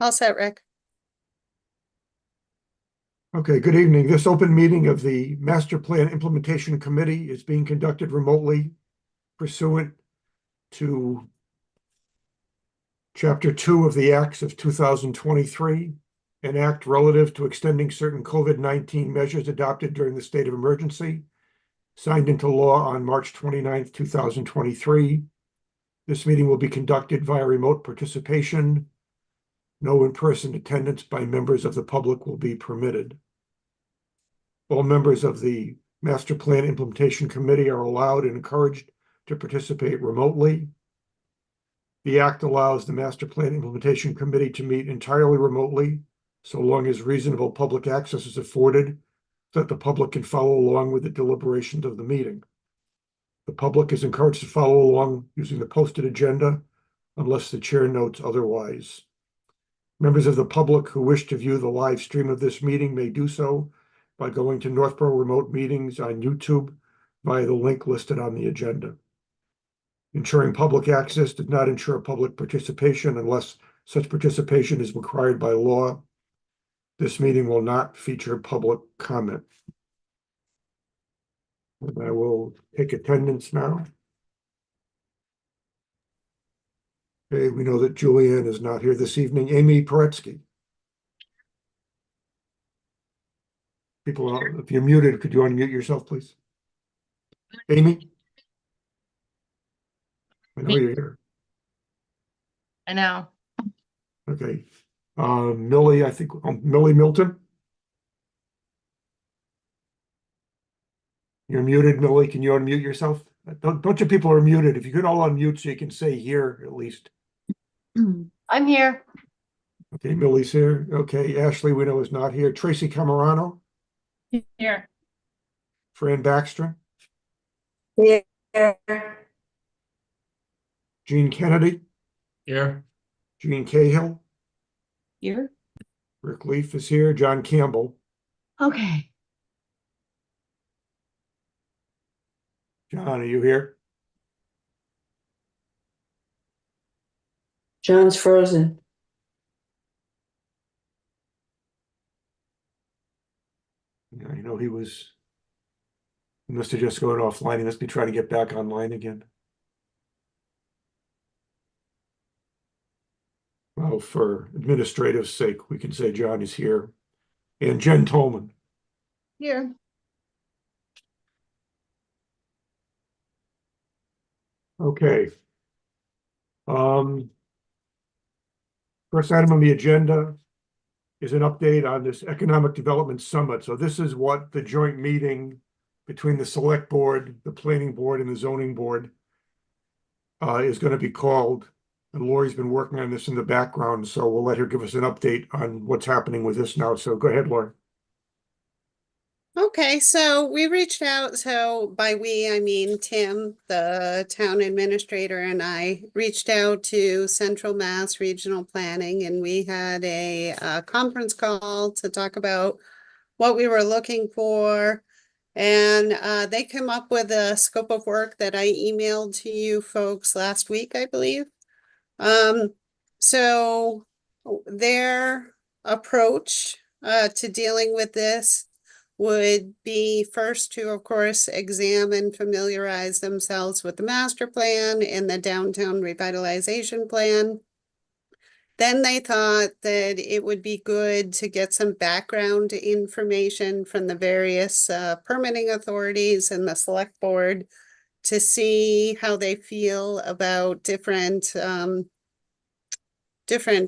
All set, Rick. Okay, good evening. This open meeting of the Master Plan Implementation Committee is being conducted remotely pursuant to Chapter 2 of the Acts of 2023, an act relative to extending certain COVID-19 measures adopted during the state of emergency, signed into law on March 29th, 2023. This meeting will be conducted via remote participation. No in-person attendance by members of the public will be permitted. All members of the Master Plan Implementation Committee are allowed and encouraged to participate remotely. The act allows the Master Plan Implementation Committee to meet entirely remotely, so long as reasonable public access is afforded, so that the public can follow along with the deliberations of the meeting. The public is encouraged to follow along using the posted agenda unless the chair notes otherwise. Members of the public who wish to view the live stream of this meeting may do so by going to Northborough Remote Meetings on YouTube via the link listed on the agenda. Ensuring public access does not ensure public participation unless such participation is required by law. This meeting will not feature public comment. And I will take attendance now. Okay, we know that Julianne is not here this evening. Amy Paretsky. People, if you're muted, could you unmute yourself, please? Amy? I know you're here. I know. Okay. Millie, I think, Millie Milton? You're muted, Millie. Can you unmute yourself? A bunch of people are muted. If you could all unmute so you can say here at least. I'm here. Okay, Millie's here. Okay, Ashley we know is not here. Tracy Camerano, Here. Fran Baxter, Here. Gene Kennedy, Here. Gene Cahill, Here. Rick Leaf is here, John Campbell. Okay. John, are you here? John's frozen. Yeah, you know he must have just gone offline. He must be trying to get back online again. Well, for administrative sake, we can say John is here. And Jen Tolman. Here. Okay. First item on the agenda is an update on this Economic Development Summit. So this is what the joint meeting between the Select Board, the Planning Board, and the Zoning Board is going to be called. And Lori's been working on this in the background, so we'll let her give us an update on what's happening with this now. So go ahead, Lori. Okay, so we reached out. So by we, I mean Tim, the town administrator, and I reached out to Central Mass Regional Planning, and we had a conference call to talk about what we were looking for. And they came up with a scope of work that I emailed to you folks last week, I believe. So their approach to dealing with this would be first to, of course, examine, familiarize themselves with the master plan and the downtown revitalization plan. Then they thought that it would be good to get some background information from the various permitting authorities and the select board to see how they feel about different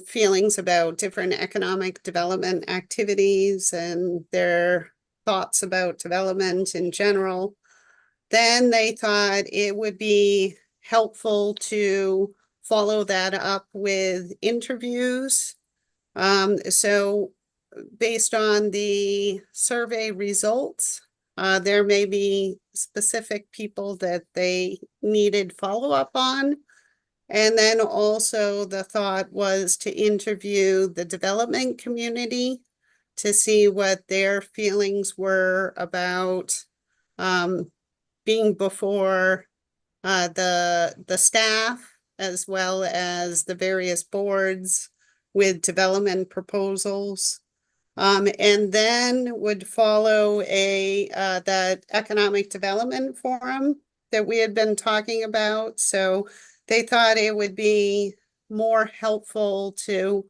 feelings about different economic development activities and their thoughts about development in general. Then they thought it would be helpful to follow that up with interviews. So based on the survey results, there may be specific people that they needed follow-up on. And then also the thought was to interview the development community to see what their feelings were about being before the staff as well as the various boards with development proposals. And then would follow that economic development forum that we had been talking about. So they thought it would be more helpful to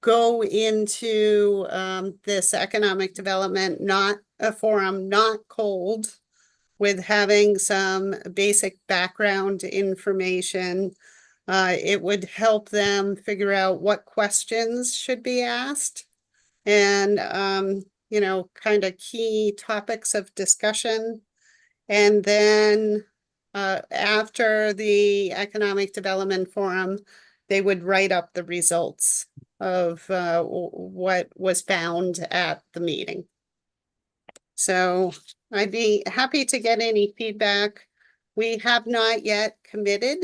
go into this economic development, not a forum, not cold, with having some basic background information. It would help them figure out what questions should be asked and, kind of key topics of discussion. And then after the Economic Development Forum, they would write up the results of what was found at the meeting. So I'd be happy to get any feedback. We have not yet committed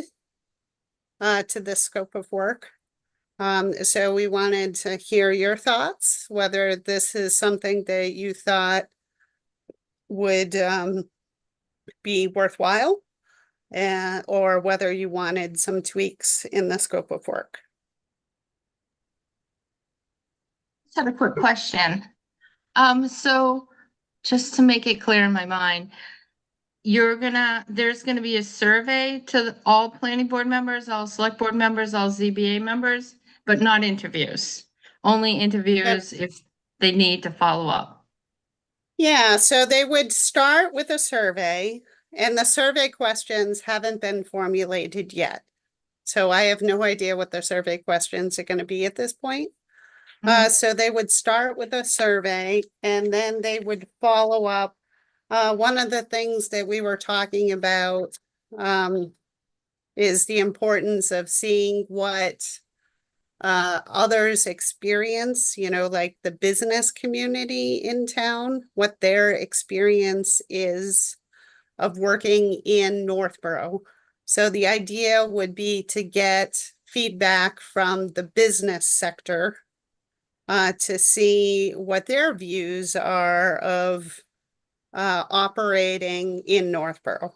to the scope of work. So we wanted to hear your thoughts, whether this is something that you thought would be worthwhile, or whether you wanted some tweaks in the scope of work. Just had a quick question. So just to make it clear in my mind, there's gonna be a survey to all planning board members, all select board members, all ZBA members, but not interviews. Only interviews if they need to follow up. Yeah, so they would start with a survey, and the survey questions haven't been formulated yet. So I have no idea what the survey questions are going to be at this point. So they would start with a survey, and then they would follow up. One of the things that we were talking about is the importance of seeing what others experience, like the business community in town, what their experience is of working in Northborough. So the idea would be to get feedback from the business sector to see what their views are of operating in Northborough.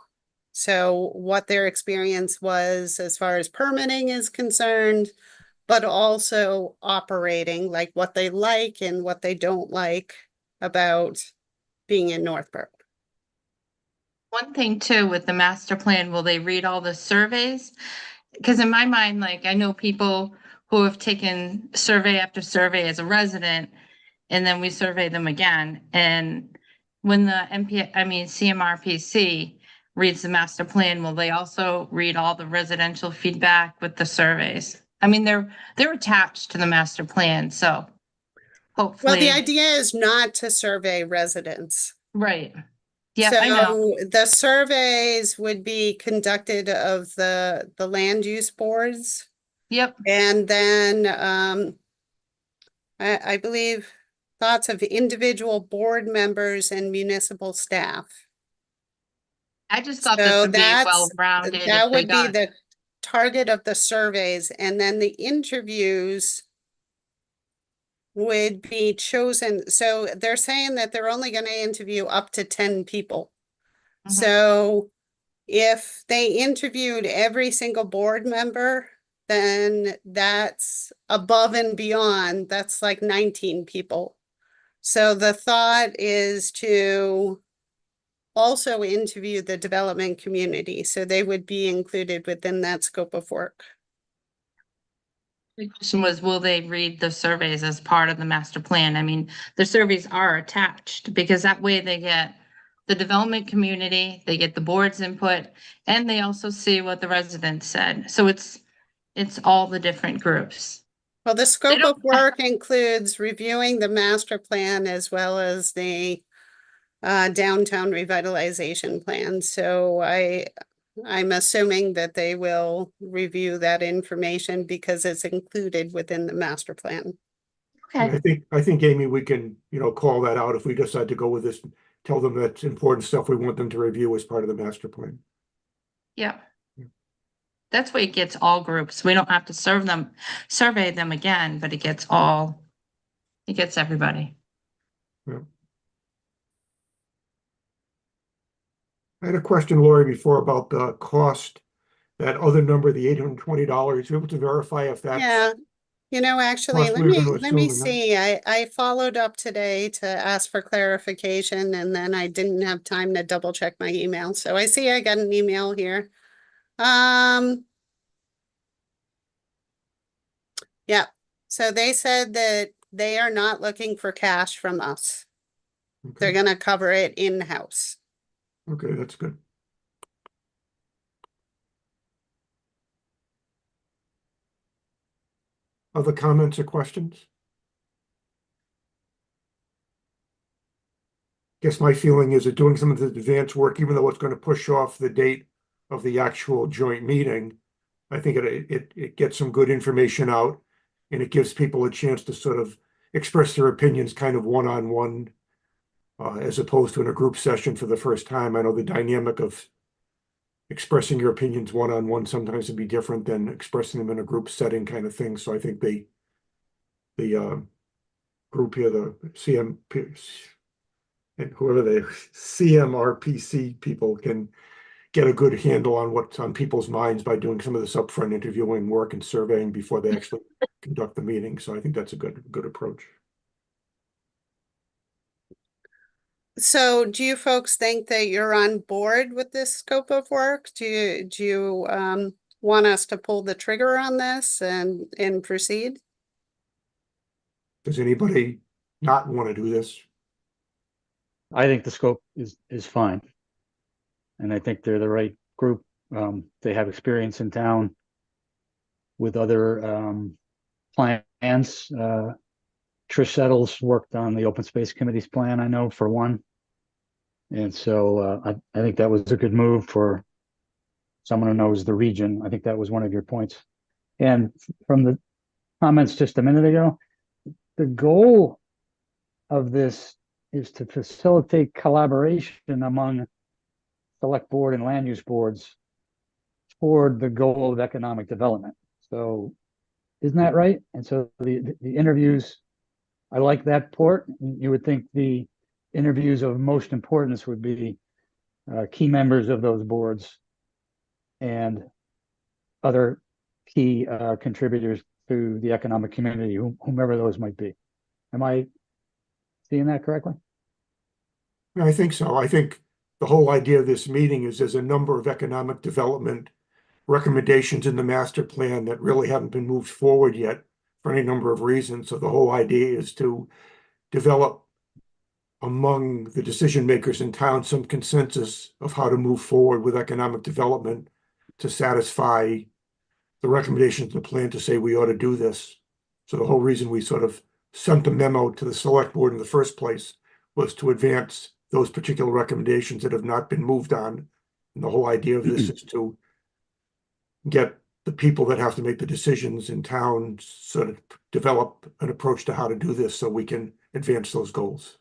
So what their experience was as far as permitting is concerned, but also operating, like what they like and what they don't like about being in Northborough. One thing too, with the master plan, will they read all the surveys? Because in my mind, like I know people who have taken survey after survey as a resident, and then we survey them again. And when the CMRPC reads the master plan, will they also read all the residential feedback with the surveys? I mean, they're attached to the master plan, so hopefully. Well, the idea is not to survey residents. Right. Yeah, I know. So the surveys would be conducted of the land use boards. Yep. And then I believe thoughts of individual board members and municipal staff. I just thought this So would be well-rounded if that they would be got. the target of the surveys, and then the interviews would be chosen. So they're saying that they're only going to interview up to 10 people. Mhm. So if they interviewed every single board member, then that's above and beyond. That's like 19 people. So the thought is to also interview the development community, so they would be included within that scope of work. The question was, will they read the surveys as part of the master plan? I mean, the surveys are attached because that way they get the development community, they get the board's input, and they also see what the residents said. So it's all the different groups. Well, the scope don't- of work includes reviewing the master plan as well as the downtown revitalization plan. So I'm assuming that they will review that information because it's included within the master plan. Okay, I think, Amy, we can, call that out if we decide to go with this, tell them that's important stuff we want them to review as part of the master plan. yeah. That's why it gets all groups. We don't have to survey them again, but it gets everybody. Yeah. I had a question, Lori, before about the cost, that other number, the $820. You able to verify if that's? Yeah, Actually, let Possibly we're me, gonna let me assume that. see. I followed up today to ask for clarification and then I didn't have time to double check my email. So I see I got an email here. Yeah. So they said that they are not looking for cash from us. They're Okay, gonna cover it in-house. okay, that's good. Other comments or questions? Guess my feeling is that doing some of the advanced work, even though it's going to push off the date of the actual joint meeting, I think it gets some good information out, and it gives people a chance to sort of express their opinions kind of one-on-one, as opposed to in a group session for the first time. I know the dynamic of expressing your opinions one-on-one sometimes would be different than expressing them in a group setting kind of thing. So I think the group here, the CMP and whoever the CMRPC people can get a good handle on what's on people's minds by doing some of this upfront interviewing work and surveying before they actually conduct the meeting. So I think that's a good approach. So do you folks think that you're on board with this scope of work? Do you want us to pull the trigger on this and proceed? Does anybody not want to do this? I think the scope is fine. And I think they're the right group. They have experience in town with other plans. Trish Settles worked on the Open Space Committee's plan, I know, for one. And so I think that was a good move for someone who knows the region. I think that was one of your points. And from the comments just a minute ago, the goal of this is to facilitate collaboration among select board and land use boards toward the goal of economic development. So isn't that right? And so the interviews, I like that part. You would think the interviews of most importance would be key members of those boards and other key contributors to the economic community, whomever those might be. Am I seeing that correctly? I think so. I think the whole idea of this meeting is there's a number of economic development recommendations in the master plan that really haven't been moved forward yet for any number of reasons. So the whole idea is to develop among the decision makers in town some consensus of how to move forward with economic development to satisfy the recommendations of the plan to say we ought to do this. So the whole reason we sort of sent the memo to the select board in the first place was to advance those particular recommendations that have not been moved on. And the whole idea of this is to get the people that have to make the decisions in town sort of develop an approach to how to do this so we can advance those goals.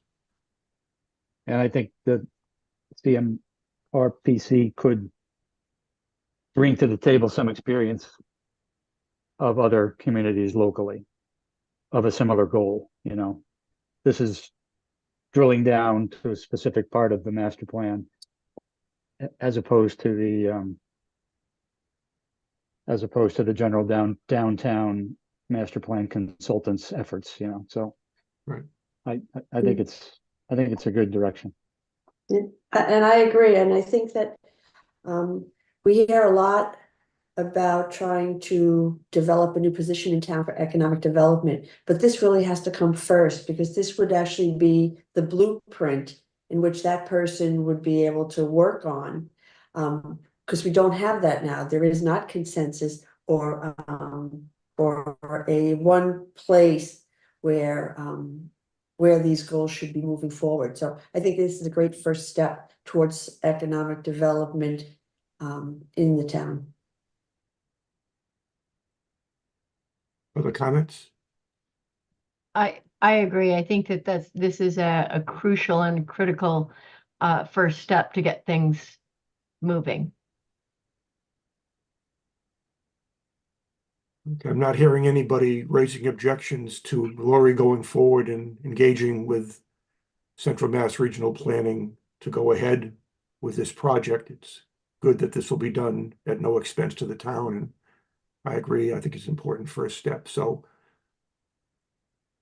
And I think the CMRPC could bring to the table some experience of other communities locally of a similar goal. This is drilling down to a specific part of the master plan as opposed to the general downtown master plan consultants efforts. So right. I think it's a good direction. And I agree. And I think that we hear a lot about trying to develop a new position in town for economic development, but this really has to come first because this would actually be the blueprint in which that person would be able to work on. Because we don't have that now. There is not consensus or a one place where these goals should be moving forward. So I think this is a great first step towards economic development in the town. Other comments? I agree. I think that this is a crucial and critical first step to get things moving. Okay, I'm not hearing anybody raising objections to Lori going forward and engaging with Central Mass Regional Planning to go ahead with this project. It's good that this will be done at no expense to the town, and I agree. I think it's an important first step. So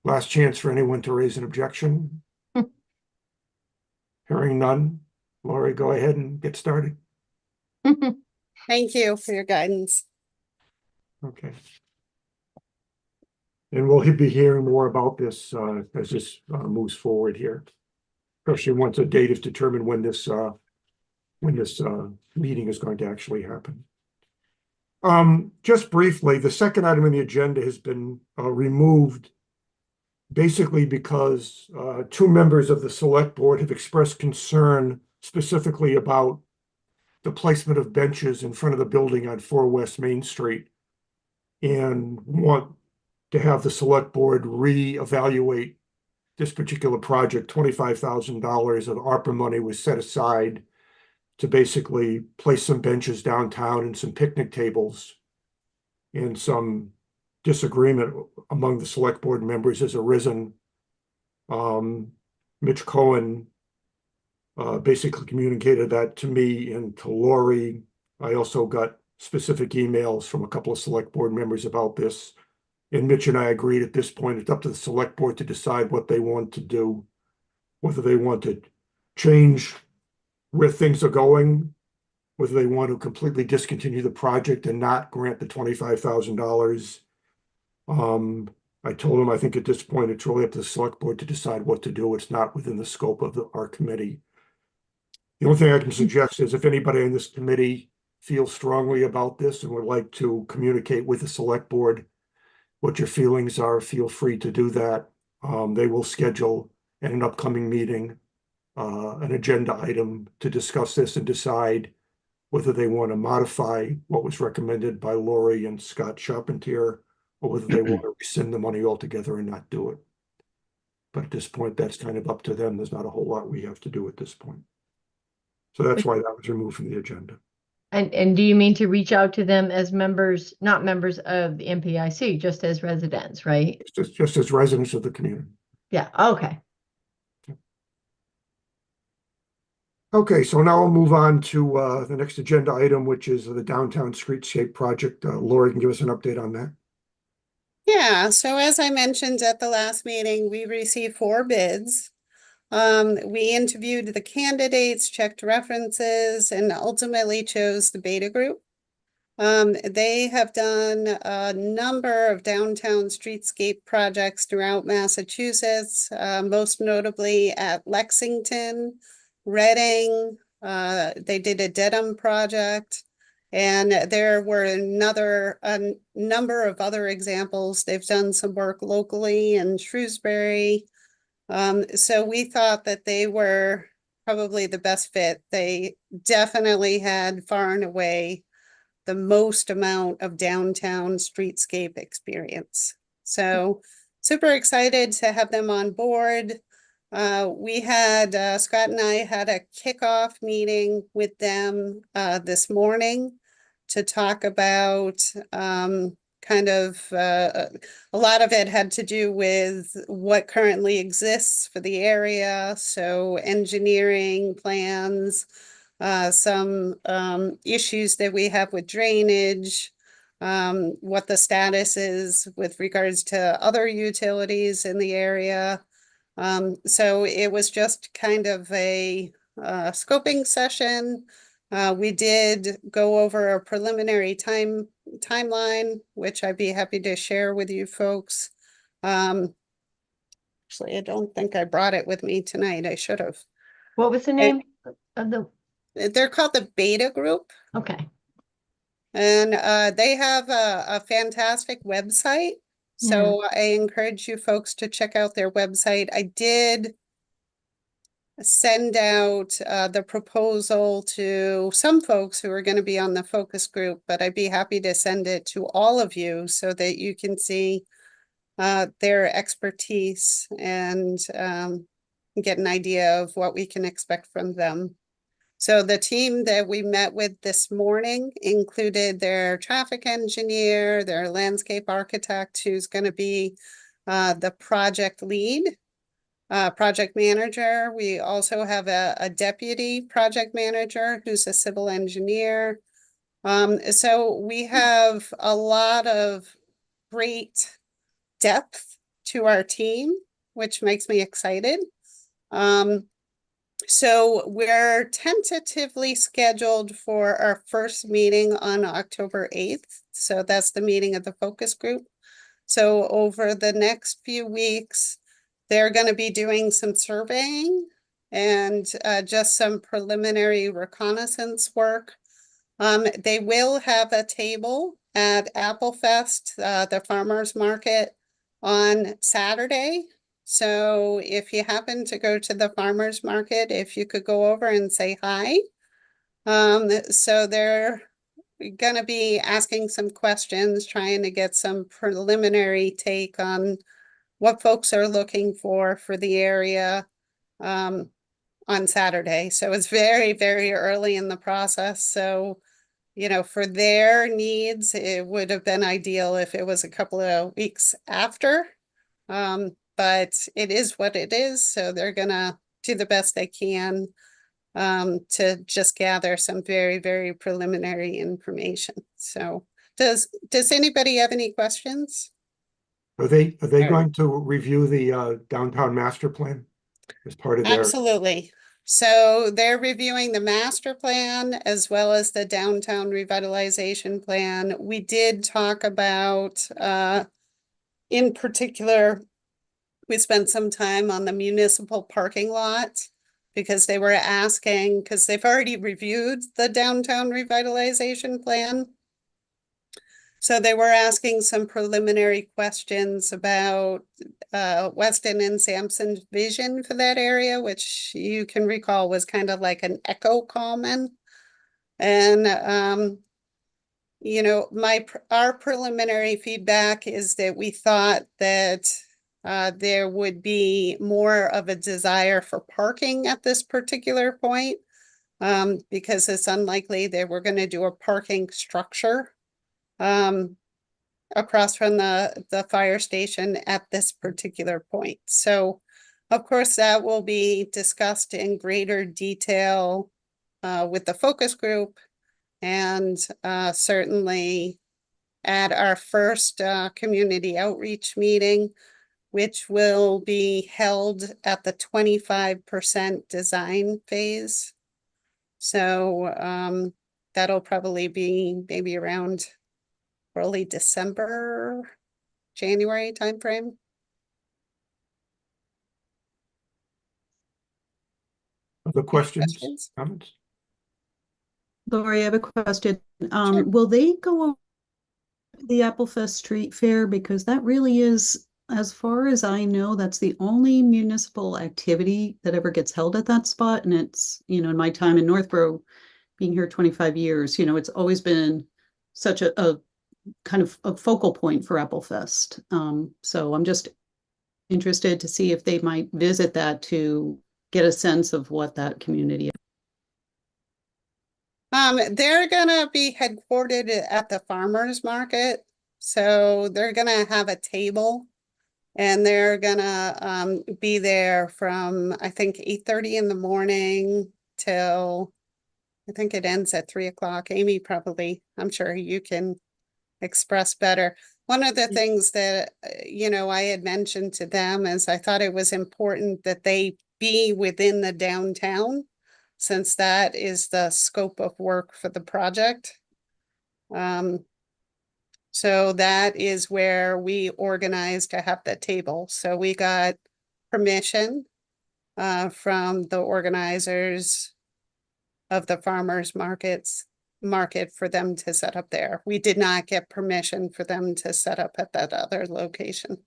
Last chance for anyone to raise an objection. Hearing none. Lori, go ahead and get started. Thank you for your guidance. Okay. And we'll be hearing more about this as this moves forward here. Especially once a date is determined when this meeting is going to actually happen. Just briefly, the second item on the agenda has been removed basically because two members of the select board have expressed concern specifically about the placement of benches in front of the building on 4 West Main Street and want to have the select board reevaluate this particular project. $25,000 of ARPA money was set aside to basically place some benches downtown and some picnic tables. And some disagreement among the select board members has arisen. Mitch Cohen basically communicated that to me and to Lori. I also got specific emails from a couple of select board members about this. And Mitch and I agreed at this point, it's up to the select board to decide what they want to do, whether they want to change where things are going, whether they want to completely discontinue the project and not grant the $25,000. I told them, I think at this point, it's really up to the select board to decide what to do. It's not within the scope of our committee. The only thing I can suggest is if anybody in this committee feels strongly about this and would like to communicate with the select board what your feelings are, feel free to do that. They will schedule at an upcoming meeting an agenda item to discuss this and decide whether they want to modify what was recommended by Lori and Scott Charpentier, or whether they want to rescind the money altogether and not do it. But at this point, that's kind of up to them. There's not a whole lot we have to do at this point. So that's why that was removed from the agenda. And do you mean to reach out to them as members, not members of the MPIC, just as residents, right? Just as residents of the community. Yeah, okay. Okay, so now we'll move on to the next agenda item, which is the downtown streetscape project. Lori can give us an update on that. Yeah, so as I mentioned at the last meeting, we received 4 bids. We interviewed the candidates, checked references, and ultimately chose the beta group. They have done a number of downtown streetscape projects throughout Massachusetts, most notably at Lexington, Reading. They did a Dedham project, and there were a number of other examples. They've done some work locally in Shrewsbury. So we thought that they were probably the best fit. They definitely had far and away the most amount of downtown streetscape experience. So super excited to have them on board. We had, Scott and I had a kickoff meeting with them this morning to talk about kind of a lot of it had to do with what currently exists for the area. So engineering plans, some issues that we have with drainage, what the status is with regards to other utilities in the area. So it was just kind of a scoping session. We did go over a preliminary timeline, which I'd be happy to share with you folks. Actually, I don't think I brought it with me tonight. I should have. What was the name of the, They're called the Beta Group, okay. and they have a fantastic website. So I encourage you folks to check out their website. I did send out the proposal to some folks who are going to be on the focus group, but I'd be happy to send it to all of you so that you can see their expertise and get an idea of what we can expect from them. So the team that we met with this morning included their traffic engineer, their landscape architect, who's going to be the project lead, project manager. We also have a deputy project manager who's a civil engineer. So we have a lot of great depth to our team, which makes me excited. So we're tentatively scheduled for our first meeting on October 8th. So that's the meeting of the focus group. So over the next few weeks, they're going to be doing some surveying and just some preliminary reconnaissance work. They will have a table at Apple Fest, the farmers market, on Saturday. So if you happen to go to the farmers market, if you could go over and say hi. So they're gonna be asking some questions, trying to get some preliminary take on what folks are looking for the area on Saturday. So it's very, very early in the process. So, you know, for their needs, it would have been ideal if it was a couple of weeks after. But it is what it is. So they're gonna do the best they can to just gather some very, very preliminary information. So does anybody have any questions? Are they Or- going to review the downtown master plan as part of their? Absolutely. So they're reviewing the master plan as well as the downtown revitalization plan. We did talk about, in particular, we spent some time on the municipal parking lot because they were asking, because they've already reviewed the downtown revitalization plan. So they were asking some preliminary questions about Weston and Sampson's vision for that area, which you can recall was kind of like an echo common. And you know, our preliminary feedback is that we thought that there would be more of a desire for parking at this particular point, because it's unlikely that we're going to do a parking structure across from the fire station at this particular point. So, of course, that will be discussed in greater detail with the focus group, and certainly at our first community outreach meeting, which will be held at the 25% design phase. So that'll probably be maybe around early December, January timeframe. Other questions, Questions? comments? Lori, I have a question. Sure. Will they go over the Applefest Street Fair? Because that really is, as far as I know, that's the only municipal activity that ever gets held at that spot. And it's, you know, in my time in Northborough, being here 25 years, you know, it's always been such a kind of a focal point for Applefest. So I'm just interested to see if they might visit that to get a sense of what that community is. They're gonna be headquartered at the farmers market. So they're gonna have a table and they're gonna be there from, I think, 8:30 in the morning till I think it ends at 3 o'clock. Amy, probably, I'm sure you can express better. One of the things that, you know, I had mentioned to them is I thought it was important that they be within the downtown, since that is the scope of work for the project. So that is where we organized to have the table. So we got permission from the organizers of the farmers market for them to set up there. We did not get permission for them to set up at that other location.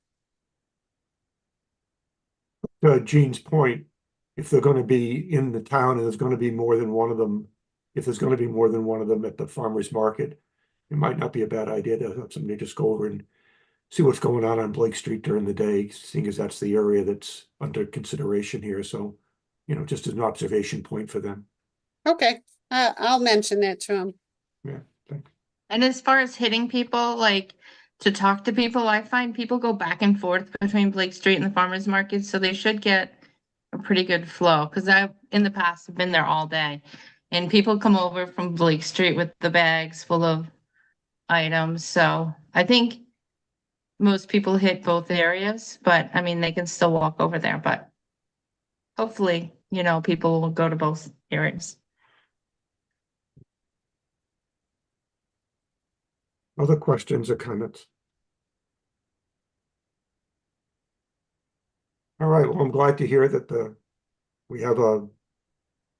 Jean's point, if they're going to be in the town and there's going to be more than one of them, if there's going to be more than one of them at the farmer's market, it might not be a bad idea to have somebody just go over and see what's going on Blake Street during the day, seeing as that's the area that's under consideration here. So, you know, just as an observation point for them. Okay, I'll mention it to them. Yeah, thanks. And as far as hitting people, like to talk to people, I find people go back and forth between Blake Street and the farmers market, so they should get a pretty good flow. Because I, in the past, have been there all day, and people come over from Blake Street with the bags full of items. So I think most people hit both areas, but I mean, they can still walk over there, but hopefully, people will go to both areas. Other questions or comments? All right, well, I'm glad to hear that we have a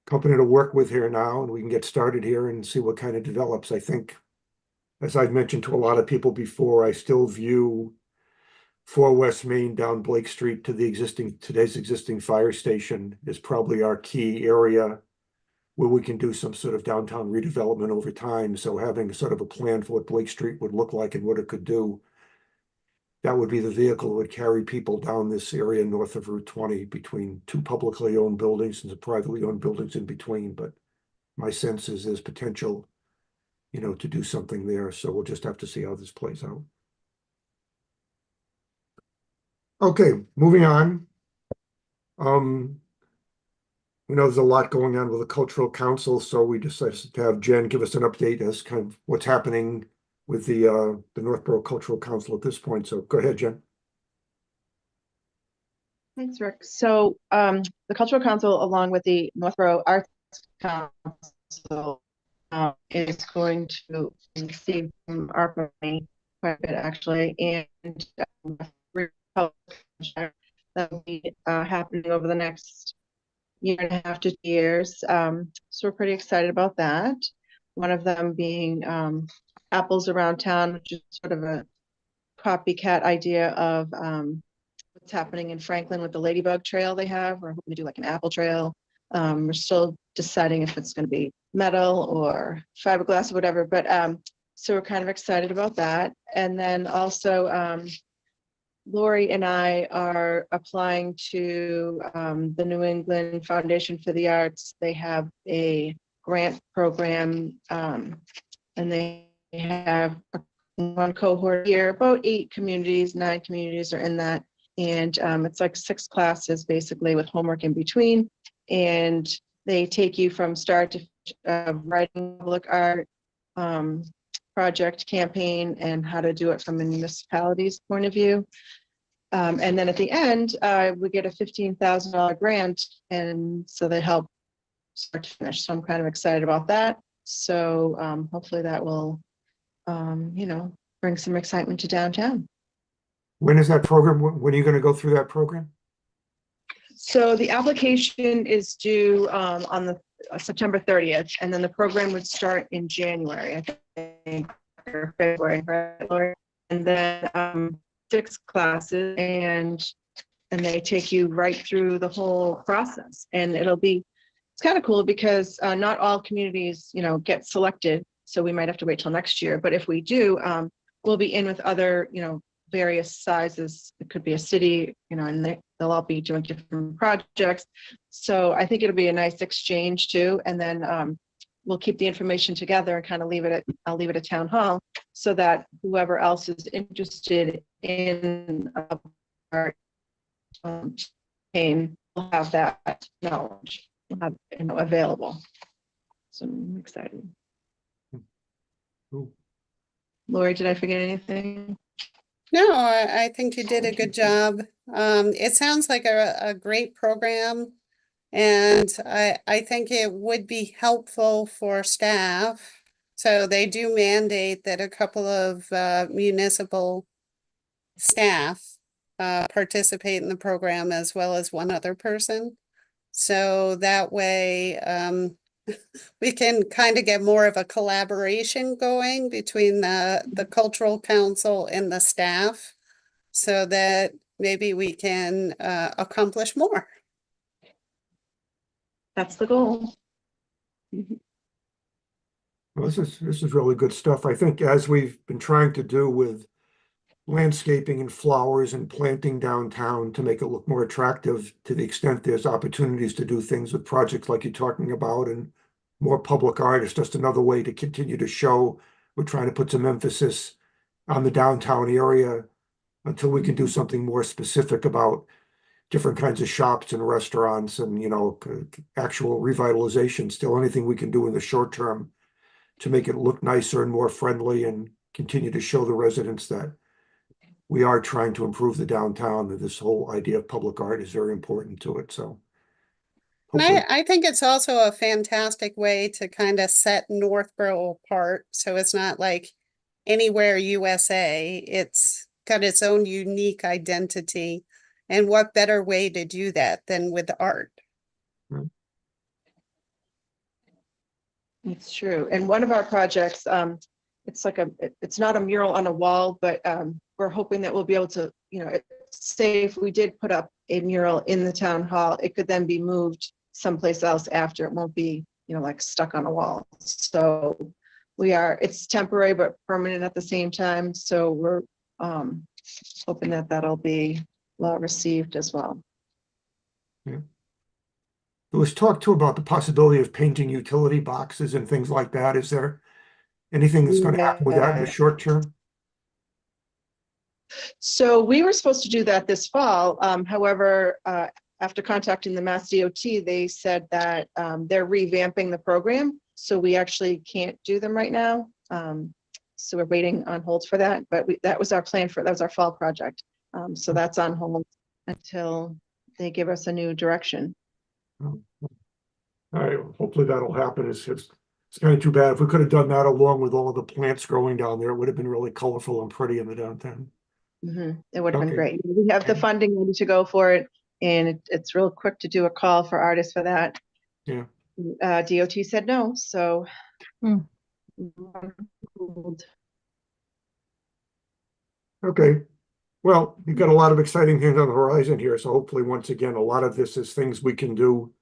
company to work with here now, and we can get started here and see what kind of develops. I think, as I've mentioned to a lot of people before, I still view 4 West Main down Blake Street to today's existing fire station is probably our key area where we can do some sort of downtown redevelopment over time. So having sort of a plan for what Blake Street would look like and what it could do, that would be the vehicle that would carry people down this area north of Route 20 between 2 publicly owned buildings and some privately owned buildings in between. But my sense is there's potential, to do something there. So we'll just have to see how this plays out. Okay, moving on. We know there's a lot going on with the Cultural Council, so we decided to have Jen give us an update as kind of what's happening with the Northborough Cultural Council at this point. So go ahead, Jen. Thanks, Rick. So the Cultural Council, along with the Northborough Arts Council, is going to receive some ARPA money, quite a bit actually, and that will be happening over the next 1.5 to 2 years. So we're pretty excited about that. One of them being Apples Around Town, which is sort of a copycat idea of what's happening in Franklin with the Ladybug Trail they have. We're hoping to do like an apple trail. We're still deciding if it's going to be metal or fiberglass or whatever, but so we're kind of excited about that. And then also Lori and I are applying to the New England Foundation for the Arts. They have a grant program, and they have one cohort here. About 8 communities, 9 communities are in that. And it's like 6 classes basically with homework in between. And they take you from start to writing public art, project campaign, and how to do it from a municipality's point of view. And then at the end, we get a $15,000 grant. And so they help start to finish. So I'm kind of excited about that. So hopefully that will, bring some excitement to downtown. When is that program? When are you going to go through that program? So the application is due on the September 30th, and then the program would start in January, I think, or February, right? And then 6 classes, and they take you right through the whole process. And it's kind of cool because not all communities, get selected. So we might have to wait till next year. But if we do, we'll be in with other, various sizes. It could be a city, and they'll all be doing different projects. So I think it'll be a nice exchange too. And then we'll keep the information together and kind of I'll leave it at town hall so that whoever else is interested in art campaign will have that knowledge, will have available. So I'm excited. Cool. Lori, did I forget anything? No, I think you did a good job. It sounds like a great program. And I think it would be helpful for staff. So they do mandate that a couple of municipal staff participate in the program as well as one other person. So that way we can kind of get more of a collaboration going between the Cultural Council and the staff so that maybe we can accomplish more. That's the goal. Well, this is really good stuff. I think as we've been trying to do with landscaping and flowers and planting downtown to make it look more attractive, to the extent there's opportunities to do things with projects like you're talking about and more public art, it's just another way to continue to show we're trying to put some emphasis on the downtown area until we can do something more specific about different kinds of shops and restaurants and, actual revitalization. Still anything we can do in the short term to make it look nicer and more friendly and continue to show the residents that we are trying to improve the downtown, that this whole idea of public art is very important to it, so. And hopefully- I think it's also a fantastic way to kind of set Northborough apart. So it's not like anywhere USA, it's got its own unique identity. And what better way to do that than with art? It's true. And one of our projects, it's like it's not a mural on a wall, but we're hoping that we'll be able to, say if we did put up a mural in the town hall, it could then be moved someplace else after. It won't be, like stuck on a wall. So it's temporary but permanent at the same time. So we're hoping that that'll be well received as well. There was talk too about the possibility of painting utility boxes and things like that. Is there anything that's going to happen with that in the short term? So we were supposed to do that this fall. However, after contacting the Mass DOT, they said that they're revamping the program. So we actually can't do them right now. So we're waiting on hold for that. But that was our plan that was our fall project. So that's on hold until they give us a new direction. All right, hopefully that'll happen. It's kind of too bad. If we could have done that along with all of the plants growing down there, it would have been really colorful and pretty in the downtown. It would have been Okay. great. We have the funding ready to go for it, and it's real quick to do a call for artists for that. Yeah. DOT said no, so. Okay. Well, you've got a lot of exciting things on the horizon here. So hopefully, once again, a lot of this is things we can do,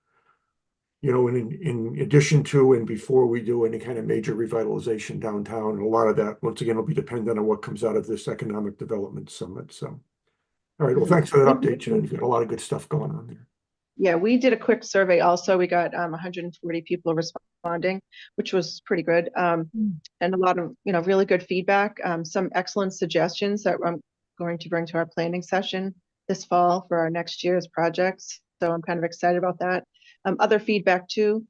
in addition to and before we do any kind of major revitalization downtown. And a lot of that, once again, will be dependent on what comes out of this Economic Development Summit. So, all right. Well, thanks for that update, Jen. You've got a lot of good stuff going on there. Yeah, we did a quick survey also. We got 140 people responding, which was pretty good. And a lot of, really good feedback, some excellent suggestions that I'm going to bring to our planning session this fall for our next year's projects. So I'm kind of excited about that. Other feedback too,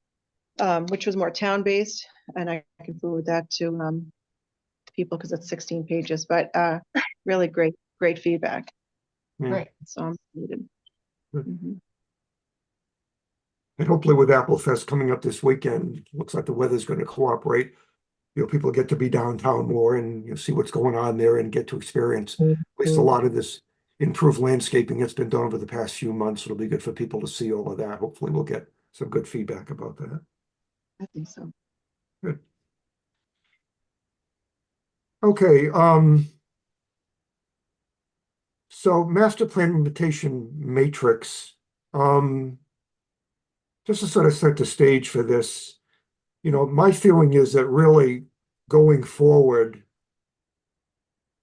which was more town-based, and I can forward that to people because it's 16 pages, but really great feedback. Yeah. Right. So I'm excited. Good. And hopefully with Apple Fest coming up this weekend, looks like the weather's going to cooperate. People get to be downtown more and see what's going on there and get to experience at least a lot of this improved landscaping that's been done over the past few months. It'll be good for people to see all of that. Hopefully we'll get some good feedback about that. I think so. Good. Okay. So master plan implementation matrix. Just to sort of set the stage for this, my feeling is that really going forward,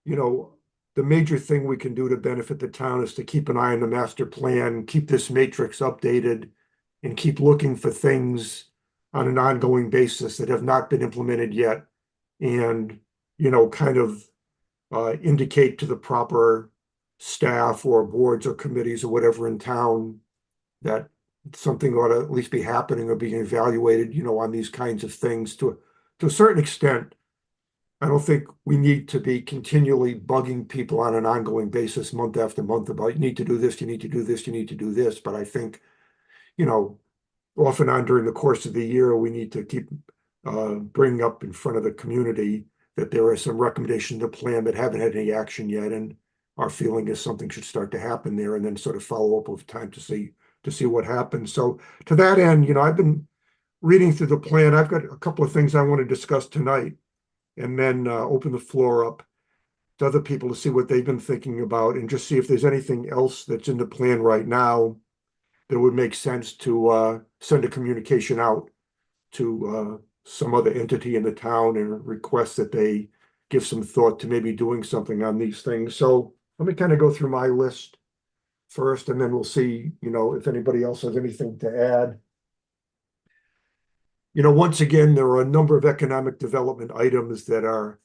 the major thing we can do to benefit the town is to keep an eye on the master plan, keep this matrix updated, and keep looking for things on an ongoing basis that have not been implemented yet, and, kind of indicate to the proper staff or boards or committees or whatever in town that something ought to at least be happening or being evaluated, on these kinds of things to a certain extent. I don't think we need to be continually bugging people on an ongoing basis, month after month, about you need to do this, you need to do this, you need to do this. But I think, off and on during the course of the year, we need to keep bringing up in front of the community that there are some recommendations to plan that haven't had any action yet. And our feeling is something should start to happen there, and then sort of follow up over time to see what happens. So to that end, I've been reading through the plan. I've got a couple of things I want to discuss tonight, and then open the floor up to other people to see what they've been thinking about, and just see if there's anything else that's in the plan right now that would make sense to send a communication out to some other entity in the town and request that they give some thought to maybe doing something on these things. So let me kind of go through my list first, and then we'll see, if anybody else has anything to add. Once again, there are a number of economic development items that are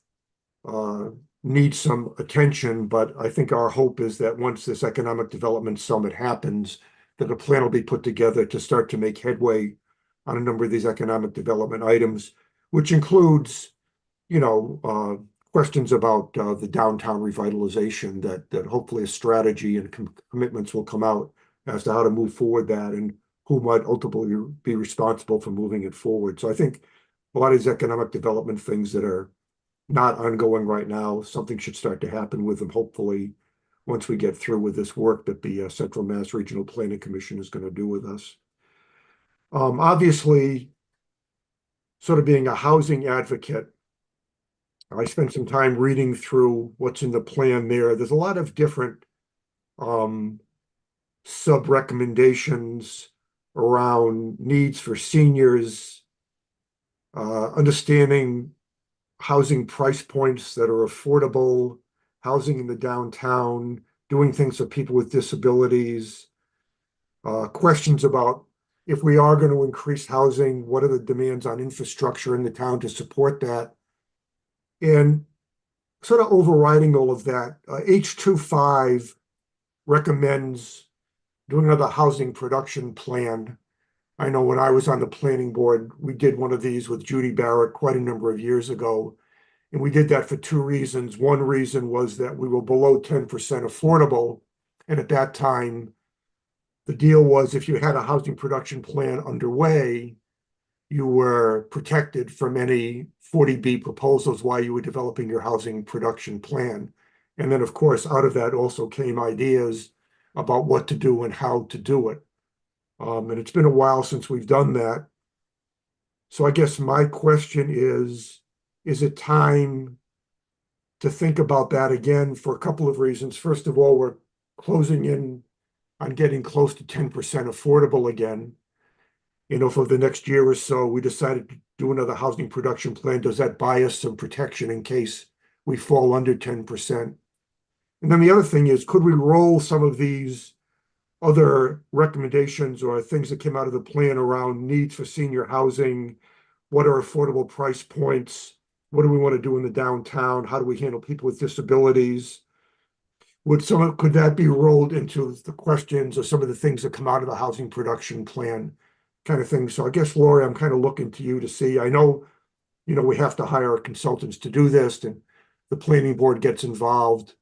need some attention, but I think our hope is that once this economic development summit happens, that a plan will be put together to start to make headway on a number of these economic development items, which includes, questions about the downtown revitalization that hopefully a strategy and commitments will come out as to how to move forward that and who might ultimately be responsible for moving it forward. So I think a lot of these economic development things that are not ongoing right now, something should start to happen with them, hopefully, once we get through with this work that the Central Mass Regional Planning Commission is going to do with us. Obviously, sort of being a housing advocate, I spent some time reading through what's in the plan there. There's a lot of different sub-recommendations around needs for seniors, understanding housing price points that are affordable, housing in the downtown, doing things for people with disabilities, questions about if we are going to increase housing, what are the demands on infrastructure in the town to support that? And sort of overriding all of that, H25 recommends doing another housing production plan. I know when I was on the planning board, we did one of these with Judy Barrett quite a number of years ago. And we did that for two reasons. One reason was that we were below 10% affordable. And at that time, the deal was if you had a housing production plan underway, you were protected from any 40B proposals while you were developing your housing production plan. And then, of course, out of that also came ideas about what to do and how to do it. And it's been a while since we've done that. So I guess my question is it time to think about that again for a couple of reasons? First of all, we're closing in on getting close to 10% affordable again. For the next year or so, we decided to do another housing production plan. Does that buy us some protection in case we fall under 10%? And then the other thing is, could we roll some of these other recommendations or things that came out of the plan around needs for senior housing? What are affordable price points? What do we want to do in the downtown? How do we handle people with disabilities? Could that be rolled into the questions or some of the things that come out of the housing production plan kind of thing? So I guess, Lori, I'm kind of looking to you to see. I know, we have to hire consultants to do this and the planning board gets involved.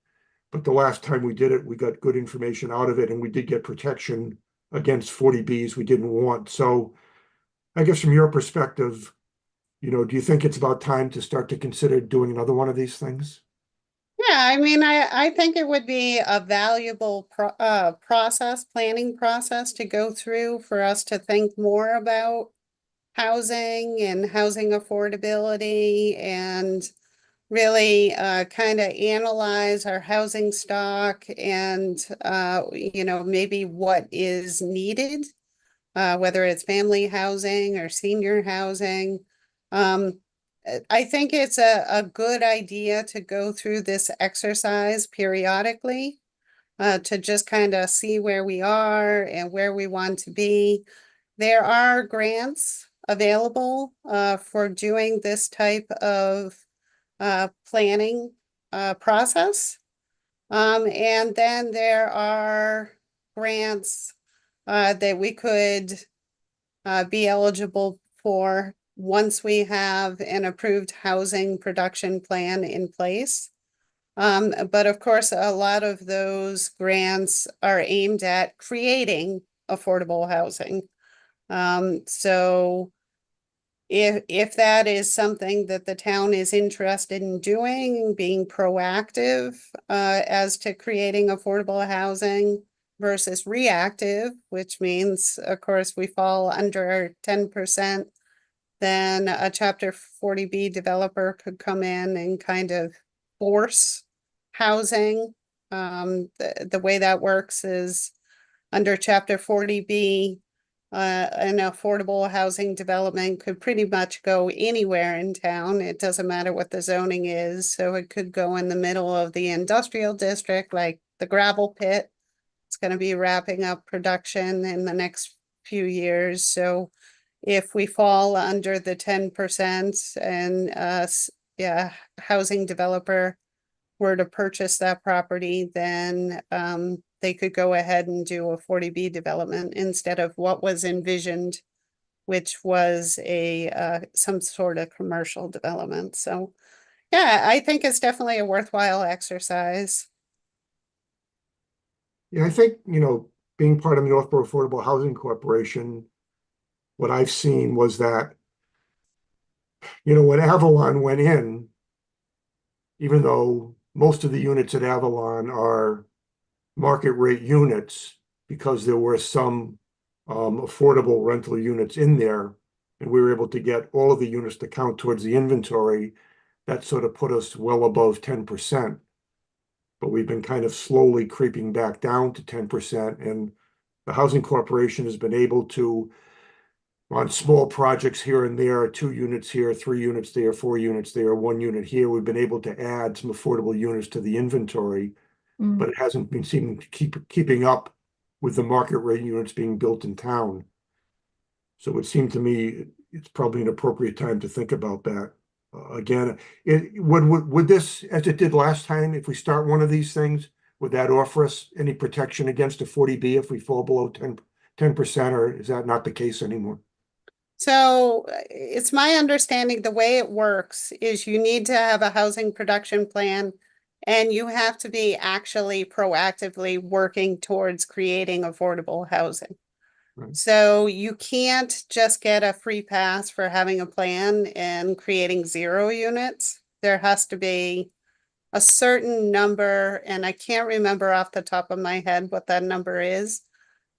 But the last time we did it, we got good information out of it and we did get protection against 40Bs we didn't want. So I guess from your perspective, do you think it's about time to start to consider doing another one of these things? Yeah, I think it would be a valuable planning process to go through for us to think more about housing and housing affordability and really kind of analyze our housing stock and maybe what is needed, whether it's family housing or senior housing. I think it's a good idea to go through this exercise periodically to just kind of see where we are and where we want to be. There are grants available for doing this type of planning process. And then there are grants that we could be eligible for once we have an approved housing production plan in place. But of course, a lot of those grants are aimed at creating affordable housing. So if that is something that the town is interested in doing, being proactive as to creating affordable housing versus reactive, which means, of course, we fall under 10%, then a Chapter 40B developer could come in and kind of force housing. The way that works is under Chapter 40B, an affordable housing development could pretty much go anywhere in town. It doesn't matter what the zoning is. So it could go in the middle of the industrial district, like the gravel pit. It's going to be wrapping up production in the next few years. So if we fall under the 10% and housing developer were to purchase that property, then they could go ahead and do a 40B development instead of what was envisioned, which was some sort of commercial development. So Yeah, I think it's definitely a worthwhile exercise. Yeah, I think, being part of the Northborough Affordable Housing Corporation, what I've seen was that, when Avalon went in, even though most of the units at Avalon are market rate units, because there were some affordable rental units in there, and we were able to get all of the units to count towards the inventory, that sort of put us well above 10%. But we've been kind of slowly creeping back down to 10%, and the Housing Corporation has been able to, on small projects here and there, 2 units here, 3 units there, 4 units there, 1 unit here, we've been able to add some affordable units to the inventory, but it hasn't been seeming to keeping up with the market rate units being built in town. So it seemed to me it's probably an appropriate time to think about that. Again, would this, as it did last time, if we start one of these things, would that offer us any protection against a 40B if we fall below 10%, or is that not the case anymore? So it's my understanding the way it works is you need to have a housing production plan and you have to be actually proactively working towards creating affordable housing. Right. So you can't just get a free pass for having a plan and creating 0 units. There has to be a certain number, and I can't remember off the top of my head what that number is,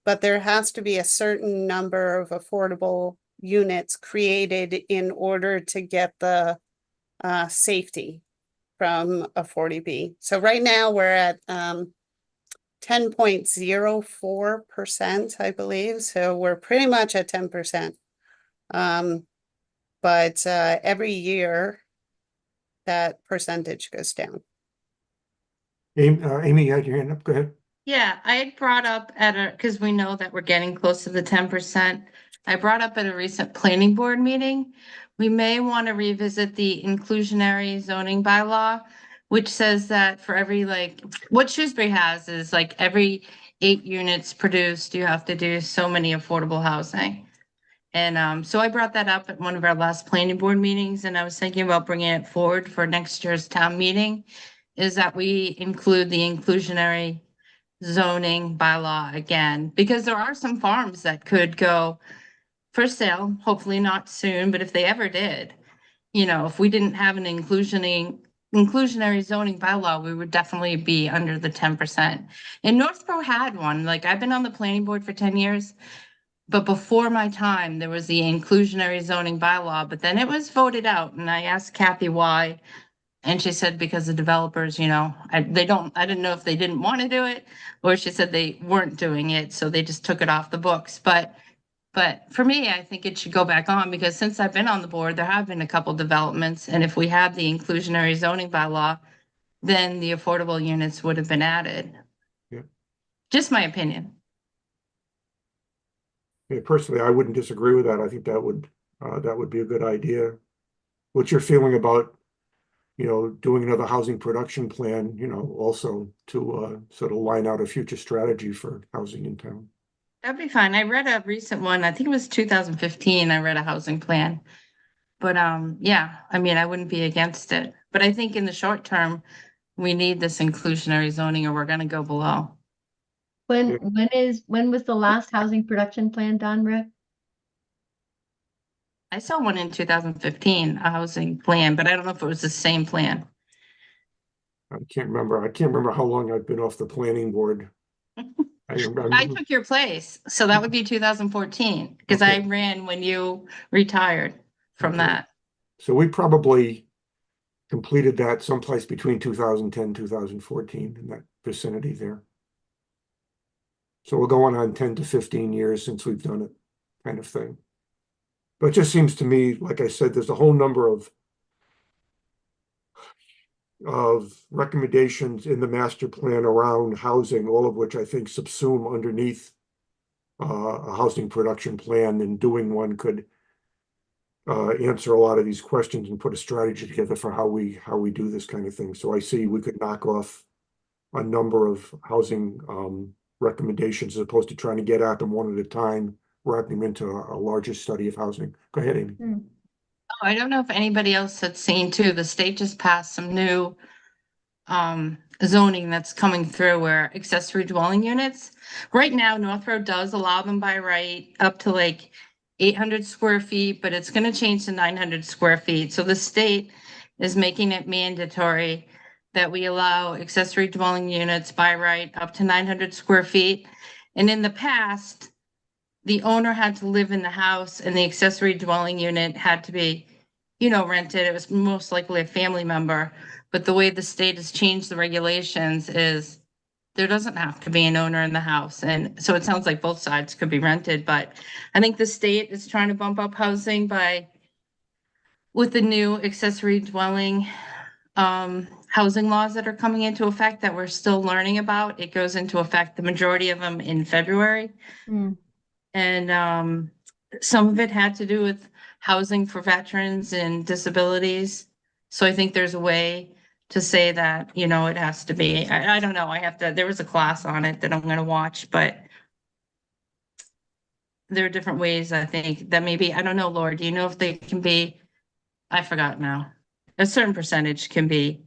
but there has to be a certain number of affordable units created in order to get the safety from a 40B. So right now we're at 10.04%, I believe. So we're pretty much at 10%. But every year that percentage goes down. Amy, you had your hand up. Go ahead. Yeah, I had brought up because we know that we're getting close to the 10%. I brought up at a recent planning board meeting, we may want to revisit the inclusionary zoning bylaw, which says that for every what Shrewsbury has is every 8 units produced, you have to do so many affordable housing. And so I brought that up at one of our last planning board meetings, and I was thinking about bringing it forward for next year's town meeting, is that we include the inclusionary zoning bylaw again, because there are some farms that could go for sale, hopefully not soon, but if they ever did, if we didn't have an inclusionary zoning bylaw, we would definitely be under the 10%. And Northborough had one, I've been on the planning board for 10 years, but before my time, there was the inclusionary zoning bylaw, but then it was voted out, and I asked Kathy why. And she said, because the developers, I didn't know if they didn't want to do it, or she said they weren't doing it, so they just took it off the books. But for me, I think it should go back on, because since I've been on the board, there have been a couple developments, and if we had the inclusionary zoning bylaw, then the affordable units would have been added. Yeah. Just my opinion. Yeah, personally, I wouldn't disagree with that. I think that would be a good idea. What's your feeling about, doing another housing production plan, also to sort of line out a future strategy for housing in town? That'd be fine. I read a recent one, I think it was 2015, I read a housing plan. But yeah, I mean, I wouldn't be against it. But I think in the short term, we need this inclusionary zoning or we're gonna go below. Yeah. When was the last housing production plan done, Rick? I saw one in 2015, a housing plan, but I don't know if it was the same plan. I can't remember how long I've been off the planning board. I took your place, so that would be 2014, because I Okay. ran when you retired from Okay. that. So we probably completed that someplace between 2010, 2014, in that vicinity there. So we're going on 10 to 15 years since we've done it, kind of thing. But it just seems to me, like I said, there's a whole number of recommendations in the master plan around housing, all of which I think subsume underneath a housing production plan, and doing one could answer a lot of these questions and put a strategy together for how we do this kind of thing. So I see we could knock off a number of housing recommendations as opposed to trying to get at them one at a time, wrapping them into a larger study of housing. Go ahead, Amy. Oh, I don't know if anybody else had seen too, the state just passed some new zoning that's coming through where accessory dwelling units. Right now, North Road does allow them by right up to like 800 square feet, but it's gonna change to 900 square feet. So the state is making it mandatory that we allow accessory dwelling units by right up to 900 square feet. And in the past, the owner had to live in the house and the accessory dwelling unit had to be, rented. It was most likely a family member. But the way the state has changed the regulations is there doesn't have to be an owner in the house. And so it sounds like both sides could be rented, but I think the state is trying to bump up housing with the new accessory dwelling housing laws that are coming into effect that we're still learning about. It goes into effect, the majority of them in February. Mm. And some of it had to do with housing for veterans and disabilities. So I think there's a way to say that, it has to be, I don't know, there was a class on it that I'm gonna watch, but there are different ways, I think, that maybe, I don't know, Laura, do you know if they can be, I forgot now. A certain percentage can be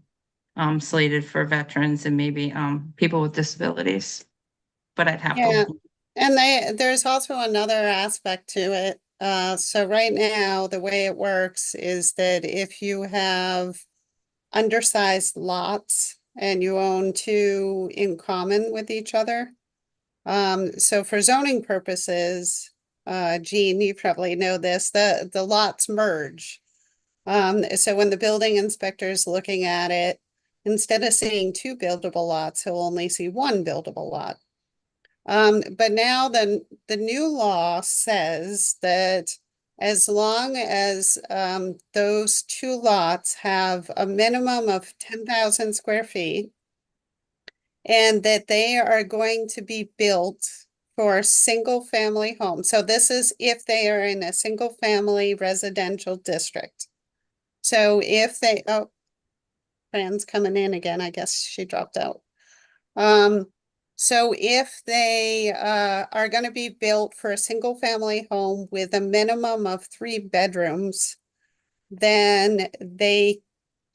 slated for veterans and maybe people with disabilities. But I'd have to Yeah, look. and there's also another aspect to it. So right now, the way it works is that if you have undersized lots and you own two in common with each other. So for zoning purposes, Jean, you probably know this, the lots merge. So when the building inspector is looking at it, instead of seeing two buildable lots, he'll only see one buildable lot. But now the new law says that as long as those two lots have a minimum of 10,000 square feet and that they are going to be built for single family homes. So this is if they are in a single family residential district. So if they, oh, Fran's coming in again, I guess she dropped out. So if they are going to be built for a single family home with a minimum of 3 bedrooms, then they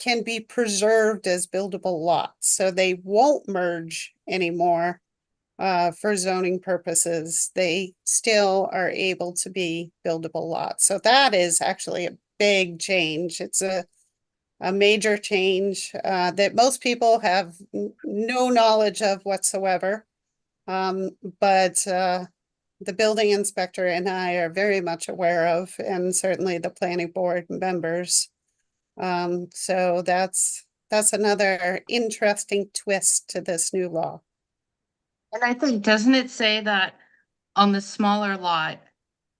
can be preserved as buildable lots. So they won't merge anymore for zoning purposes. They still are able to be buildable lots. So that is actually a big change. It's a major change that most people have no knowledge of whatsoever. But the building inspector and I are very much aware of, and certainly the planning board members. So that's another interesting twist to this new law. And I think, doesn't it say that on the smaller lot,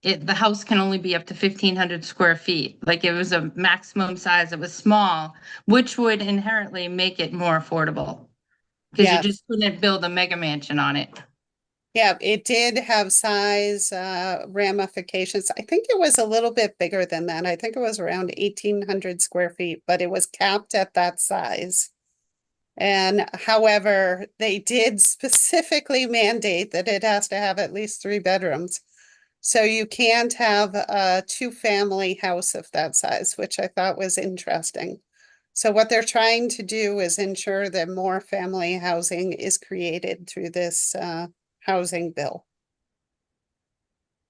the house can only be up to 1,500 square feet? Like it was a maximum size, it was small, which would inherently make it more affordable. Because you Yeah, just couldn't build a mega mansion on it. yeah, it did have size ramifications. I think it was a little bit bigger than that. I think it was around 1,800 square feet, but it was capped at that size. And however, they did specifically mandate that it has to have at least 3 bedrooms. So you can't have a two-family house of that size, which I thought was interesting. So what they're trying to do is ensure that more family housing is created through this housing bill.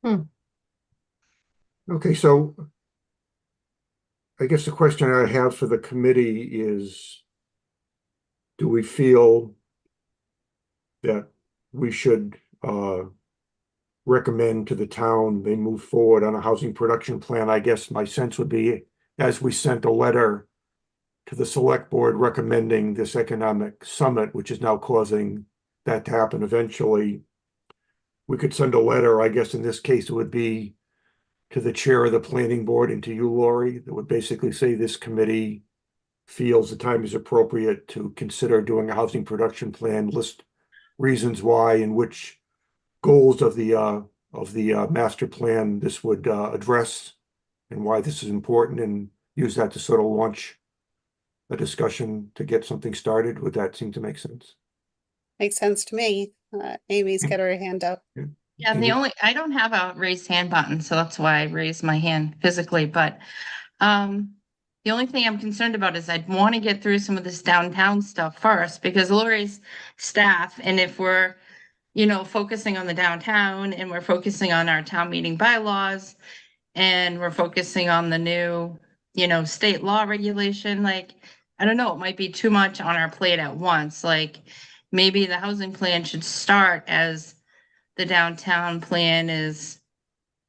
Okay, so I guess the question I have for the committee is, do we feel that we should recommend to the town they move forward on a housing production plan? I guess my sense would be, as we sent a letter to the select board recommending this economic summit, which is now causing that to happen eventually, we could send a letter, I guess in this case it would be to the chair of the planning board and to you, Lori, that would basically say this committee feels the time is appropriate to consider doing a housing production plan, list reasons why and which goals of the master plan this would address and why this is important, and use that to sort of launch a discussion to get something started. Would that seem to make sense? Makes sense to me. Amy's got her hand up. Yeah, Amy? I don't have a raised hand button, so that's why I raised my hand physically, but The only thing I'm concerned about is I'd want to get through some of this downtown stuff first because Lori's staff, and if we're, focusing on the downtown and we're focusing on our town meeting bylaws and we're focusing on the new, state law regulation, like, I don't know, it might be too much on our plate at once. Like maybe the housing plan should start as the downtown plan is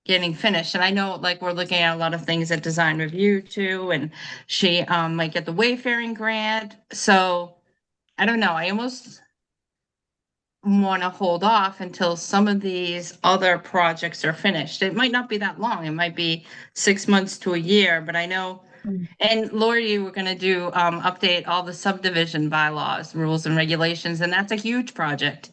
getting finished. And I know like we're looking at a lot of things at design review too, and she might get the wayfaring grant. So I don't know. I almost want to hold off until some of these other projects are finished. It might not be that long. It might be 6 months to a year, but I know. And Lori, you were going to do update all the subdivision bylaws, rules and regulations, and that's a huge project.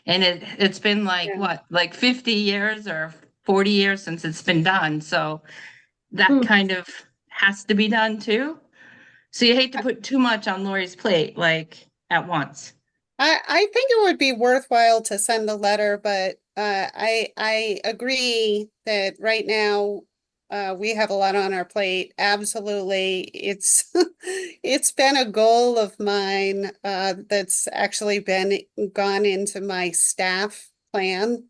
And it's been like Yeah. what, like 50 years or 40 years since it's been done. So that kind of has to be done too. So you hate to put too much on Lori's plate, like at once. I think it would be worthwhile to send a letter, but I agree that right now we have a lot on our plate. Absolutely. It's it's been a goal of mine that's actually been gone into my staff plan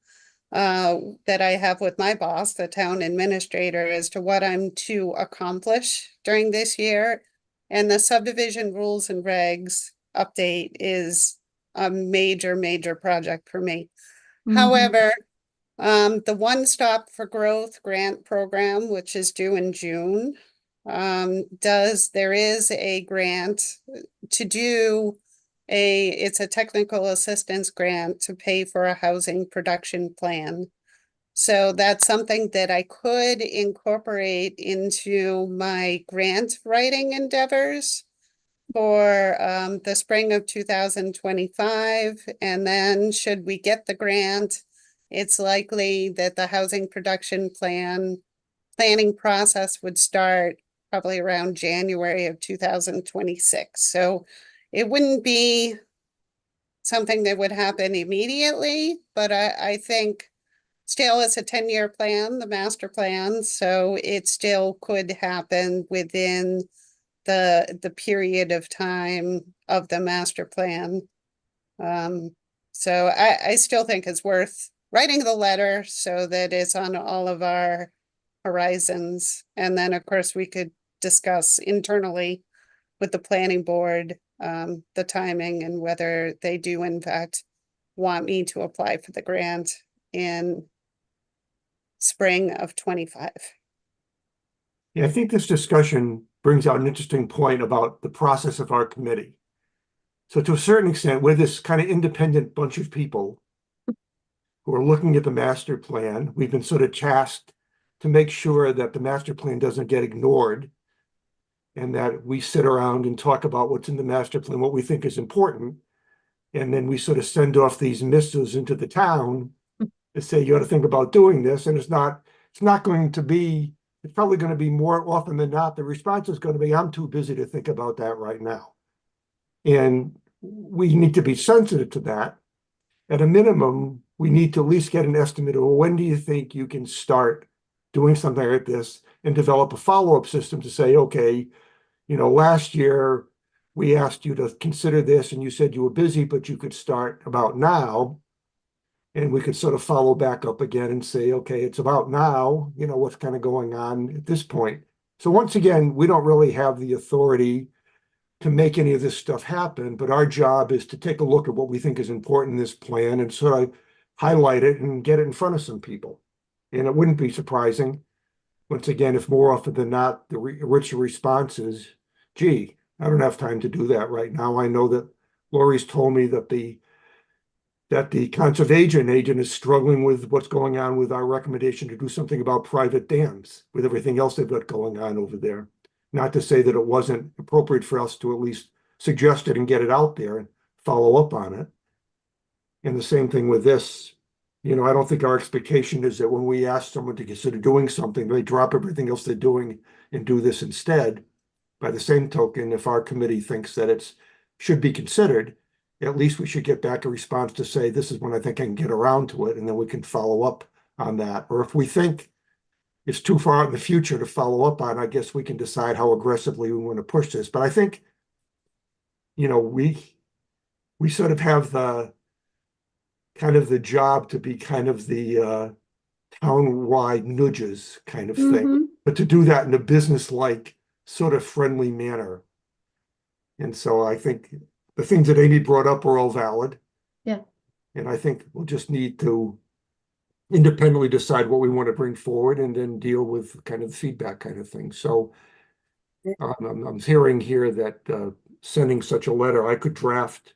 that I have with my boss, the town administrator, as to what I'm to accomplish during this year. And the subdivision rules and regs update is a major, major project for me. However, the One Stop for Growth grant program, which is due in June, there is a grant to do it's a technical assistance grant to pay for a housing production plan. So that's something that I could incorporate into my grant writing endeavors for the spring of 2025. And then should we get the grant, it's likely that the housing production planning process would start probably around January of 2026. So it wouldn't be something that would happen immediately, but I think still it's a 10-year plan, the master plan, so it still could happen within the period of time of the master plan. So I still think it's worth writing the letter so that it's on all of our horizons. And then, of course, we could discuss internally with the planning board, the timing and whether they do in fact want me to apply for the grant in spring of 25. Yeah, I think this discussion brings out an interesting point about the process of our committee. So to a certain extent, we're this kind of independent bunch of people who are looking at the master plan. We've been sort of tasked to make sure that the master plan doesn't get ignored and that we sit around and talk about what's in the master plan, what we think is important. And then we sort of send off these missives into the town to say, you ought to think about doing this. And it's probably going to be more often than not, the response is going to be, I'm too busy to think about that right now. And we need to be sensitive to that. At a minimum, we need to at least get an estimate of when do you think you can start doing something like this and develop a follow-up system to say, okay, last year we asked you to consider this and you said you were busy, but you could start about now. And we could sort of follow back up again and say, okay, it's about now, what's kind of going on at this point. So once again, we don't really have the authority to make any of this stuff happen, but our job is to take a look at what we think is important in this plan and sort of highlight it and get it in front of some people. And it wouldn't be surprising, once again, if more often than not, the richer response is, gee, I don't have time to do that right now. I know that Lori's told me that the conservation agent is struggling with what's going on with our recommendation to do something about private dams with everything else they've got going on over there. Not to say that it wasn't appropriate for us to at least suggest it and get it out there and follow up on it. And the same thing with this. I don't think our expectation is that when we ask someone to consider doing something, they drop everything else they're doing and do this instead. By the same token, if our committee thinks that it should be considered, at least we should get back a response to say, this is when I think I can get around to it, and then we can follow up on that. Or if we think it's too far in the future to follow up on. I guess we can decide how aggressively we want to push this. But I think, you know, we sort of have the kind of the job to be kind of the town-wide nudges kind of thing, Mhm. but to do that in a business-like sort of friendly manner. And so I think the things that Amy brought up are all valid. Yeah. And I think we'll just need to independently decide what we want to bring forward and then deal with kind of the feedback kind of thing. So I'm hearing here that sending such a letter, I could draft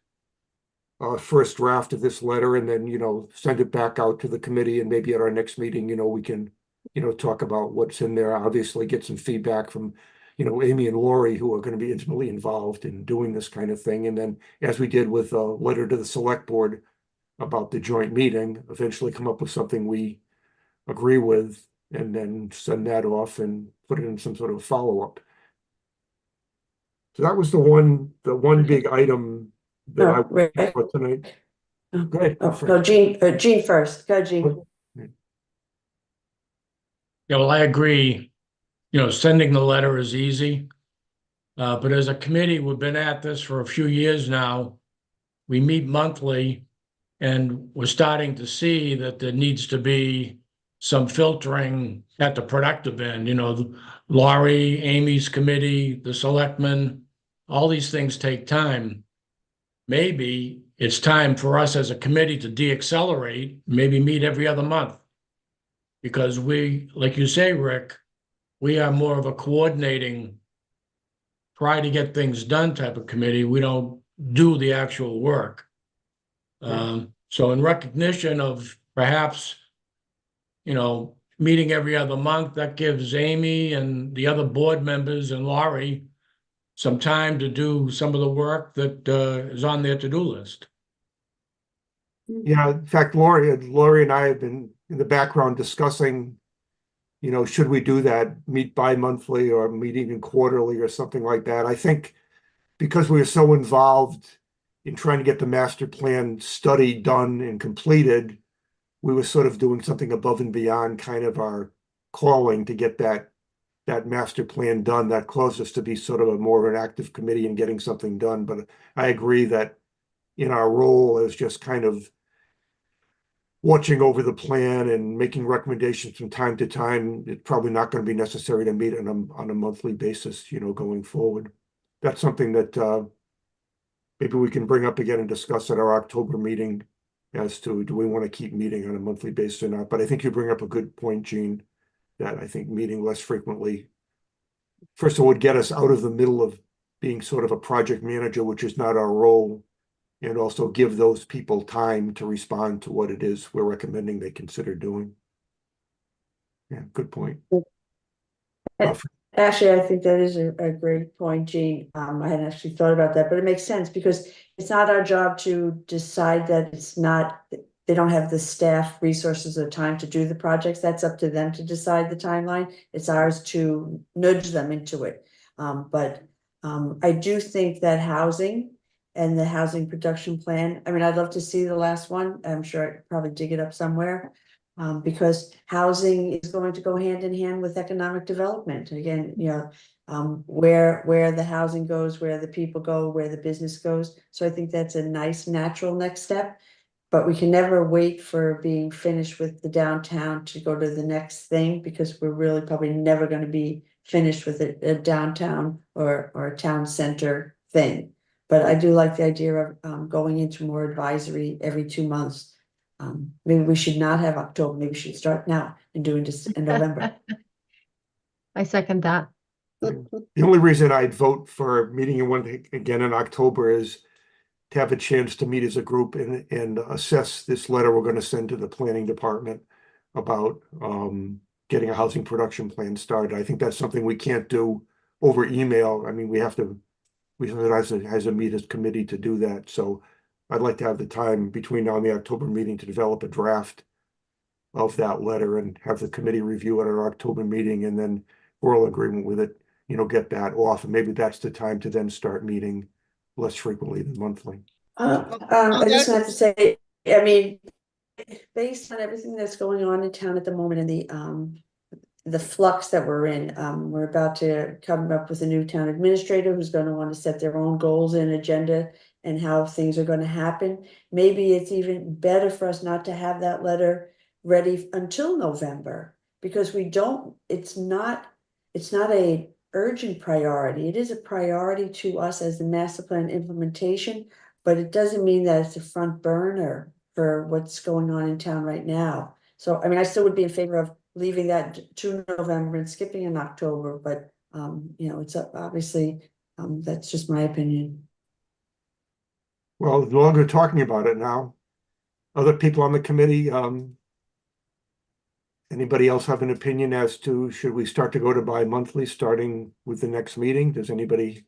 first draft of this letter and then, you know, send it back out to the committee, and maybe at our next meeting, you know, we can, you know, talk about what's in there, obviously get some feedback from, you know, Amy and Lori, who are going to be intimately involved in doing this kind of thing. And then, as we did with a letter to the select board about the joint meeting, eventually come up with something we agree with, and then send that off and put it in some sort of follow-up. So that was the one big item that I Oh, was right. about tonight. Oh, Go ahead. Oh, no, Jean first. Go, Jean. Yeah, well, I agree. You know, sending the letter is easy. But as a committee, we've been at this for a few years now. We meet monthly, and we're starting to see that there needs to be some filtering at the productive end. You know, Laurie, Amy's committee, the selectmen, all these things take time. Maybe it's time for us as a committee to deaccelerate, maybe meet every other month. Because we, like you say, Rick, we are more of a coordinating, try to get things done type of committee. We don't do the actual work. So in recognition of perhaps, you know, meeting every other month, that gives Amy and the other board members and Laurie some time to do some of the work that is on their to-do list. Yeah, in fact, Lori and I have been in the background discussing, you know, should we do that, meet bi-monthly or meet even quarterly or something like that. I think because we are so involved in trying to get the master plan study done and completed, we were sort of doing something above and beyond kind of our calling to get that master plan done. That caused us to be sort of a more of an active committee in getting something done. But I agree that in our role as just kind of watching over the plan and making recommendations from time to time, it's probably not going to be necessary to meet on a monthly basis, you know, going forward. That's something that maybe we can bring up again and discuss at our October meeting as to, do we want to keep meeting on a monthly basis or not? But I think you bring up a good point, Gene, that I think meeting less frequently, first of all, would get us out of the middle of being sort of a project manager, which is not our role, and also give those people time to respond to what it is we're recommending they consider doing. Yeah, good point. Actually, I think that is a great point, Jean. I hadn't actually thought about that, but it makes sense because it's not our job to decide that it's not, they don't have the staff resources or time to do the projects. That's up to them to decide the timeline. It's ours to nudge them into it. But I do think that housing and the housing production plan, I mean, I'd love to see the last one. I'm sure I'd probably dig it up somewhere. Because housing is going to go hand in hand with economic development. Again, you know, where the housing goes, where the people go, where the business goes. So I think that's a nice natural next step. But we can never wait for being finished with the downtown to go to the next thing, because we're really probably never going to be finished with a downtown or a town center thing. But I do like the idea of going into more advisory every 2 months. Maybe we should not have October, maybe we should start now and doing just in November. I second that. The only reason I'd vote for meeting in one again in October is to have a chance to meet as a group and assess this letter we're going to send to the planning department about getting a housing production plan started. I think that's something we can't do over email. I mean, we have to as a meet as committee to do that. So I'd like to have the time between now and the October meeting to develop a draft of that letter and have the committee review it at our October meeting, and then we're all in agreement with it, you know, get that off. And maybe that's the time to then start meeting less frequently than monthly. I just have to say, I mean, based on everything that's going on in town at the moment and the flux that we're in. We're about to come up with a new town administrator who's going to want to set their own goals and agenda and how things are going to happen. Maybe it's even better for us not to have that letter ready until November, because it's not a urgent priority. It is a priority to us as the master plan implementation, but it doesn't mean that it's a front burner for what's going on in town right now. So, I mean, I still would be in favor of leaving that to November and skipping in October, but, it's obviously, that's just my opinion. Well, no longer talking about it now. Other people on the committee, anybody else have an opinion as to should we start to go to bi-monthly starting with the next meeting? Does anybody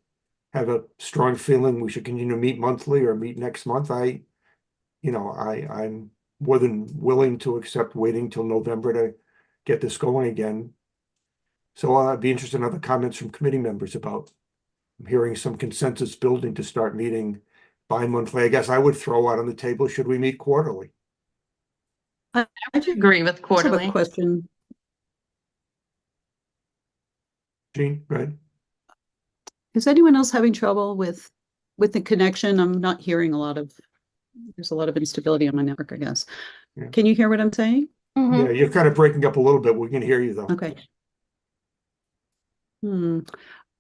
have a strong feeling we should continue to meet monthly or meet next month? I'm more than willing to accept waiting till November to get this going again. So I'd be interested in other comments from committee members about hearing some consensus building to start meeting bi-monthly. I guess I would throw out on the table, should we meet quarterly? I just Agree with have a quarterly. question. Jean, go ahead. Is anyone else having trouble with the connection? I'm not hearing there's a lot of instability on my network, I guess. Yeah. Can you hear what I'm saying? Mhm. Yeah, you're kind of breaking up a little bit. We can hear you though. Okay.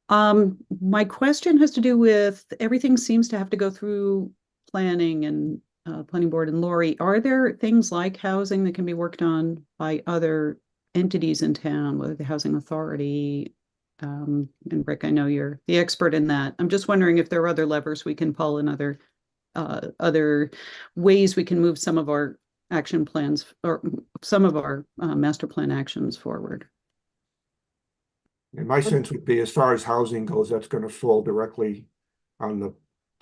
My question has to do with everything seems to have to go through planning and planning board and Lori. Are there things like housing that can be worked on by other entities in town, whether the housing authority? And Rick, I know you're the expert in that. I'm just wondering if there are other levers we can pull and other ways we can move some of our action plans or some of our master plan actions forward. And my sense would be, as far as housing goes, that's going to fall directly on the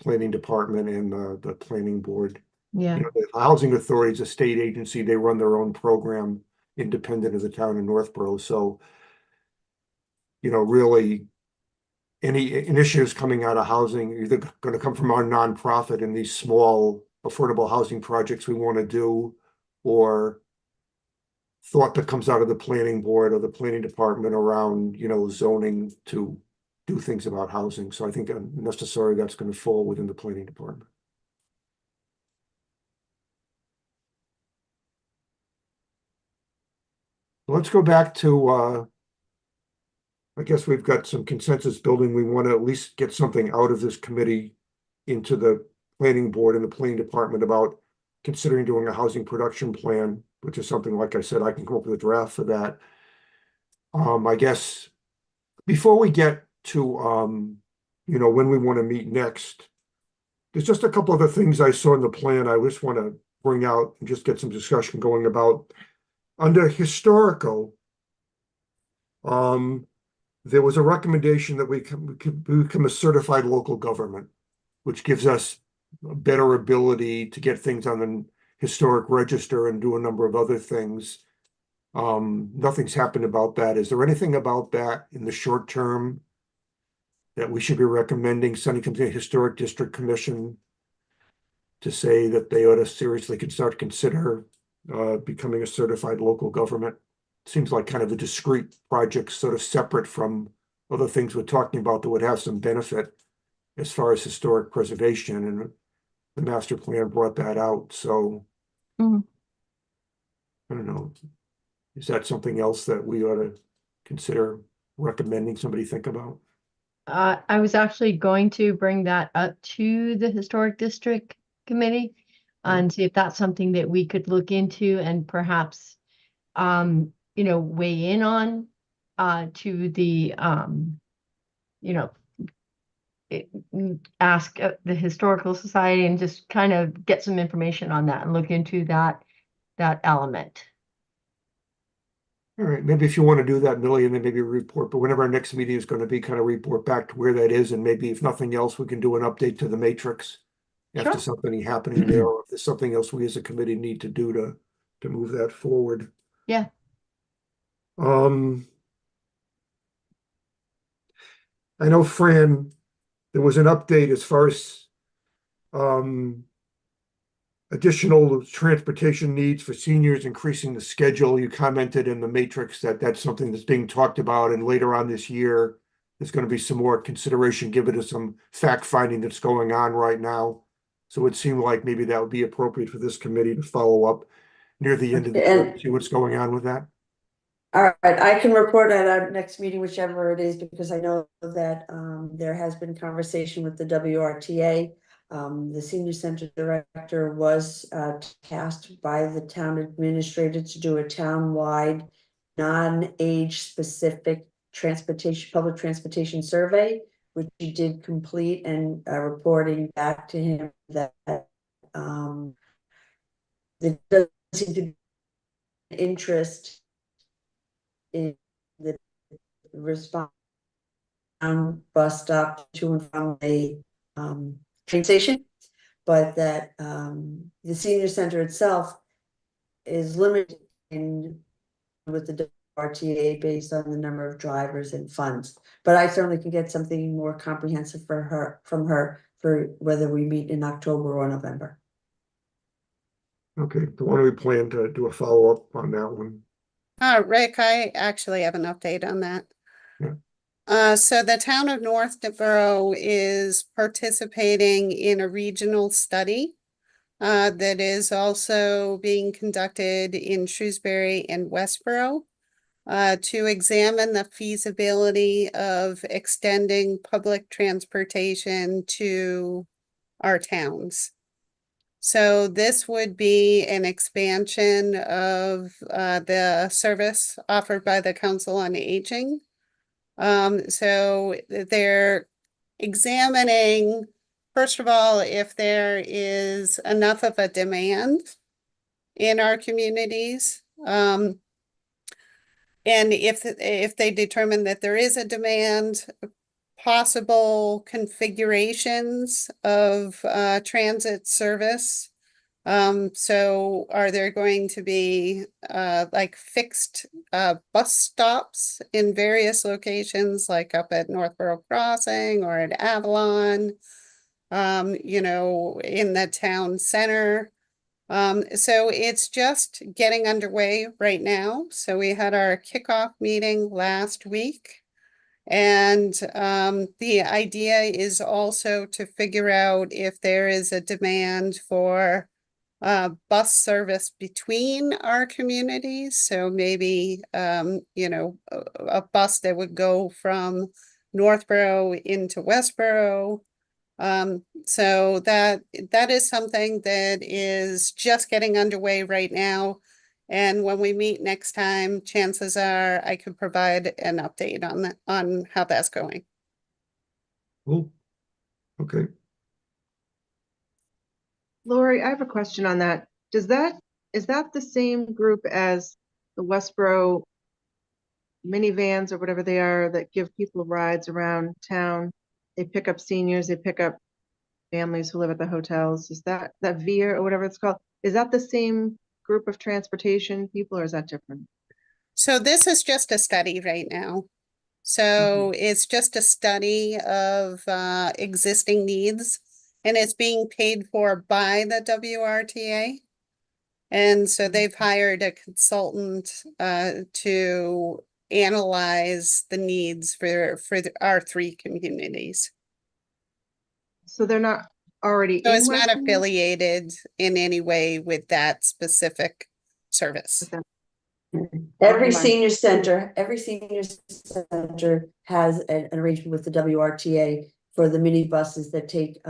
planning department and the planning board. Yeah. The housing authority is a state agency. They run their own program independent of the town of Northborough. So, really any initiatives coming out of housing are either going to come from our nonprofit and these small affordable housing projects we want to do, or thought that comes out of the planning board or the planning department around, zoning to do things about housing. So I think necessarily that's going to fall within the planning department. Let's go back to, I guess we've got some consensus building. We want to at least get something out of this committee into the planning board and the planning department about considering doing a housing production plan, which is something, like I said, I can come up with a draft for that. I guess before we get to, when we want to meet next, there's just a couple other things I saw in the plan I just want to bring out and just get some discussion going about. Under historical, there was a recommendation that we could become a certified local government, which gives us a better ability to get things on the historic register and do a number of other things. Nothing's happened about that. Is there anything about that in the short term that we should be recommending sending to the Historic District Commission to say that they ought to seriously consider becoming a certified local government? Seems like kind of a discrete project, sort of separate from other things we're talking about that would have some benefit as far as historic preservation, and the master plan brought that out. So Mhm. I don't know. Is that something else that we ought to consider recommending somebody think about? I was actually going to bring that up to the Historic District Committee and see if that's something that we could look into and perhaps, weigh in on, to the, ask the Historical Society and just kind of get some information on that and look into that element. All right, maybe if you want to do that, Millie, and then maybe a report, but whenever our next meeting is going to be, kind of report back to where that is, and maybe if nothing else, we can do an update to the matrix after Sure. something happening there, or if there's something else we as a committee need to do to move that forward. Yeah. I know, Fran, there was an update as far as additional transportation needs for seniors, increasing the schedule. You commented in the matrix that that's something that's being talked about, and later on this year, there's going to be some more consideration given to some fact finding that's going on right now. So it seemed like maybe that would be appropriate for this committee to follow up near the end of the year and see what's going on with that. All right, I can report at our next meeting, whichever it is, because I know that there has been conversation with the WRTA. The senior center director was tasked by the town administrator to do a town-wide non-age specific public transportation survey, which he did complete, and reporting back to him that there does seem to be interest in the response bus stop to and from the train station, but that the senior center itself is limited in with the RTA based on the number of drivers and funds. But I certainly can get something more comprehensive from her for whether we meet in October or November. Okay, so when do we plan to do a follow-up on that one? Rick, I actually have an update on that. Yeah. So the town of Northborough is participating in a regional study that is also being conducted in Shrewsbury and Westborough to examine the feasibility of extending public transportation to our towns. So this would be an expansion of the service offered by the Council on Aging. So they're examining, first of all, if there is enough of a demand in our communities. And if they determine that there is a demand, possible configurations of transit service. So are there going to be like fixed bus stops in various locations, like up at Northborough Crossing or at Avalon, you know, in the town center? So it's just getting underway right now. So we had our kickoff meeting last week. And the idea is also to figure out if there is a demand for bus service between our communities. So maybe, you know, a bus that would go from Northborough into Westborough. So that is something that is just getting underway right now. And when we meet next time, chances are I could provide an update on that, on how that's going. Cool. Okay. Lori, I have a question on that. Is that the same group as the Westboro minivans or whatever they are that give people rides around town? They pick up seniors, they pick up families who live at the hotels. Is that VIA or whatever it's called? Is that the same group of transportation people, or is that different? So this is just a study right now. So it's just a study of existing needs, and it's being paid for by the WRTA. And so they've hired a consultant to analyze the needs for our three communities. So they're not already So in it's not Westboro? affiliated in any way with that specific service. Every Okay. senior center has an arrangement with the WRTA for the minibuses that take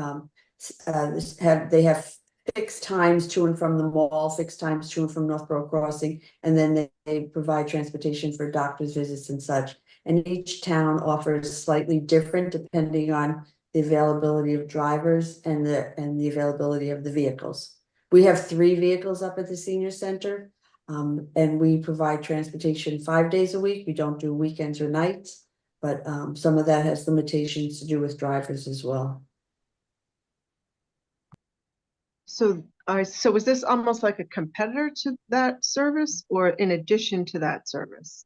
they have fixed times to and from the mall, fixed times to and from Northborough Crossing, and then they provide transportation for doctor's visits and such. And each town offers slightly different depending on the availability of drivers and the availability of the vehicles. We have 3 vehicles up at the senior center. And we provide transportation 5 days a week. We don't do weekends or nights, but some of that has limitations to do with drivers as well. So is this almost like a competitor to that service or in addition to that service?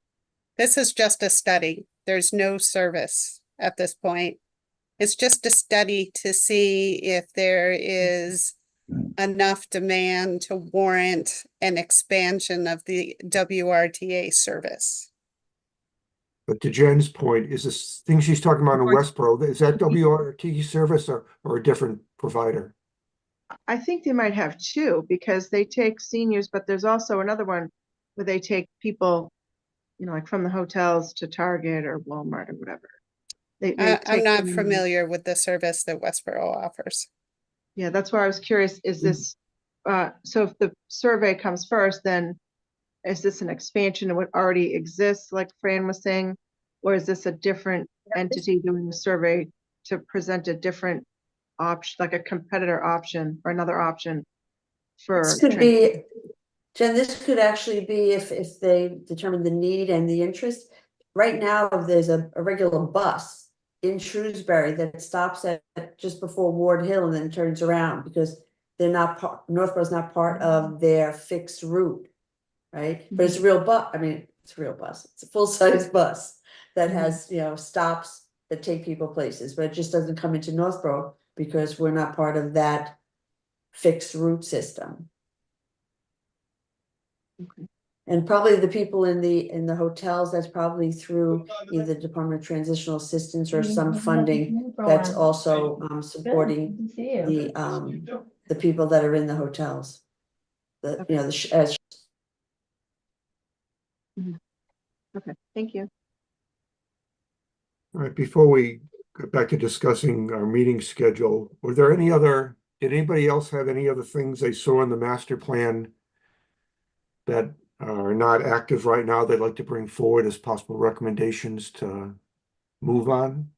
This is just a study. There's no service at this point. It's just a study to see if there is enough demand to warrant an expansion of the WRTA service. But to Jen's point, is this thing she's talking about in Westboro, is that WRT service or a different provider? I think they might have two because they take seniors, but there's also another one where they take people, you know, like from the hotels to Target or Walmart or whatever. They I'm take not them- familiar with the service that Westboro offers. Yeah, that's why I was curious, is this, so if the survey comes first, then is this an expansion of what already exists, like Fran was saying? Or is this a different entity doing the survey to present a different option, like a competitor option or another option for? This could be, Jen, this could actually be if they determine the need and the interest. Right now, there's a regular bus in Shrewsbury that stops at just before Ward Hill and then turns around because they're not Northborough's not part of their fixed route, right? But it's a real bus. I mean, it's a real bus. It's a full-size bus that has, you know, stops that take people places, but it just doesn't come into Northborough because we're not part of that fixed route system. And probably the people in the hotels, that's probably through either Department of Transitional Assistance or some funding that's also supporting the people that are in the hotels. The, you know, Okay, thank you. All right, before we get back to discussing our meeting schedule, were there any other, did anybody else have any other things they saw in the master plan that are not active right now they'd like to bring forward as possible recommendations to move on?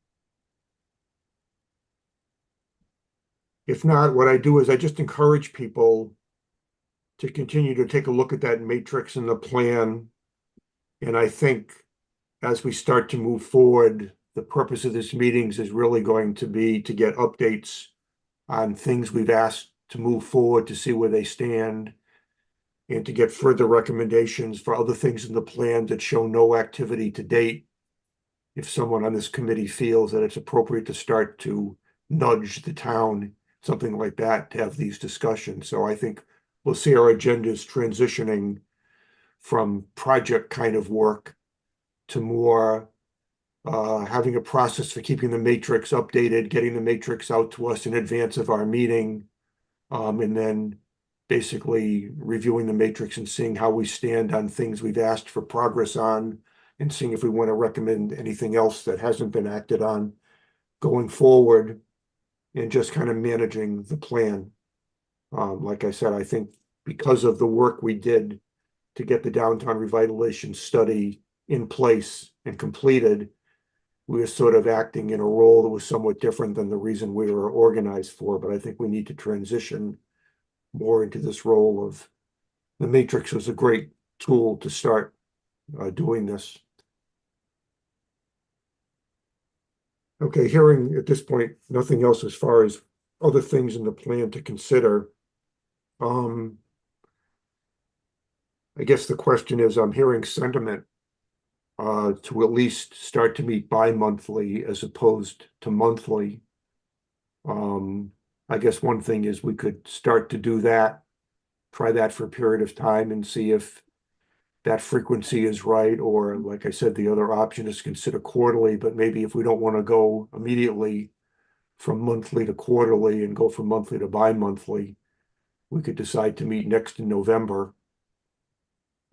If not, what I do is I just encourage people to continue to take a look at that matrix in the plan. And I think as we start to move forward, the purpose of this meetings is really going to be to get updates on things we've asked to move forward to see where they stand and to get further recommendations for other things in the plan that show no activity to date. If someone on this committee feels that it's appropriate to start to nudge the town, something like that, to have these discussions. So I think we'll see our agendas transitioning from project kind of work to more having a process for keeping the matrix updated, getting the matrix out to us in advance of our meeting, and then basically reviewing the matrix and seeing how we stand on things we've asked for progress on and seeing if we want to recommend anything else that hasn't been acted on going forward and just kind of managing the plan. Like I said, I think because of the work we did to get the downtown revitalization study in place and completed, we were sort of acting in a role that was somewhat different than the reason we were organized for. But I think we need to transition more into this role of the matrix was a great tool to start doing this. Okay, hearing at this point nothing else as far as other things in the plan to consider. I guess the question is, I'm hearing sentiment to at least start to meet bi-monthly as opposed to monthly. I guess one thing is we could start to do that, try that for a period of time and see if that frequency is right, or like I said, the other option is consider quarterly, but maybe if we don't want to go immediately from monthly to quarterly and go from monthly to bi-monthly, we could decide to meet next in November,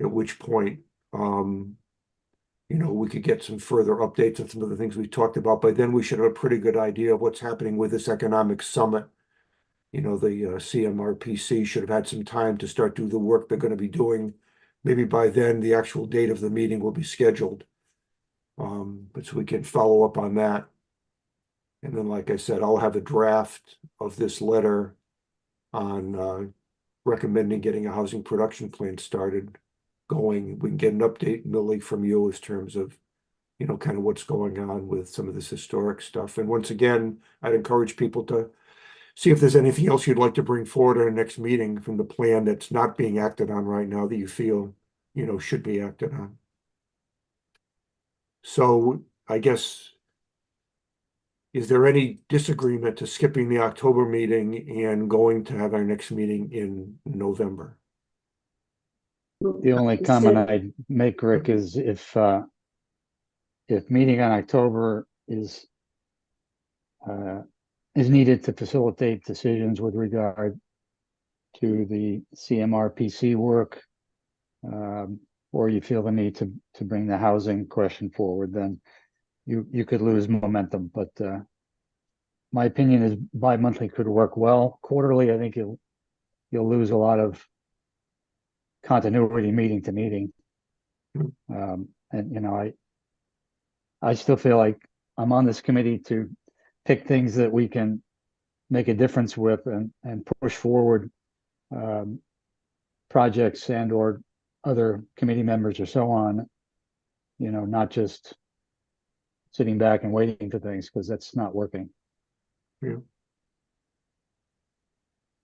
at which point, you know, we could get some further updates on some of the things we talked about. By then we should have a pretty good idea of what's happening with this economic summit. You know, the CMRPC should have had some time to start doing the work they're going to be doing. Maybe by then the actual date of the meeting will be scheduled. But so we can follow up on that. And then, like I said, I'll have a draft of this letter on recommending getting a housing production plan started going. We can get an update, Millie, from you in terms of, you know, kind of what's going on with some of this historic stuff. And once again, I'd encourage people to see if there's anything else you'd like to bring forward at our next meeting from the plan that's not being acted on right now that you feel, you know, should be acted on. So I guess is there any disagreement to skipping the October meeting and going to have our next meeting in November? The only comment I'd make, Rick, is if meeting on October is needed to facilitate decisions with regard to the CMRPC work, or you feel the need to bring the housing question forward, then you could lose momentum. But my opinion is bi-monthly could work well. Quarterly, I think you'll lose a lot of continuity meeting to meeting. And you know, I still feel like I'm on this committee to pick things that we can make a difference with and push forward projects and or other committee members or so on, you know, not just sitting back and waiting for things, because that's not working. Yeah.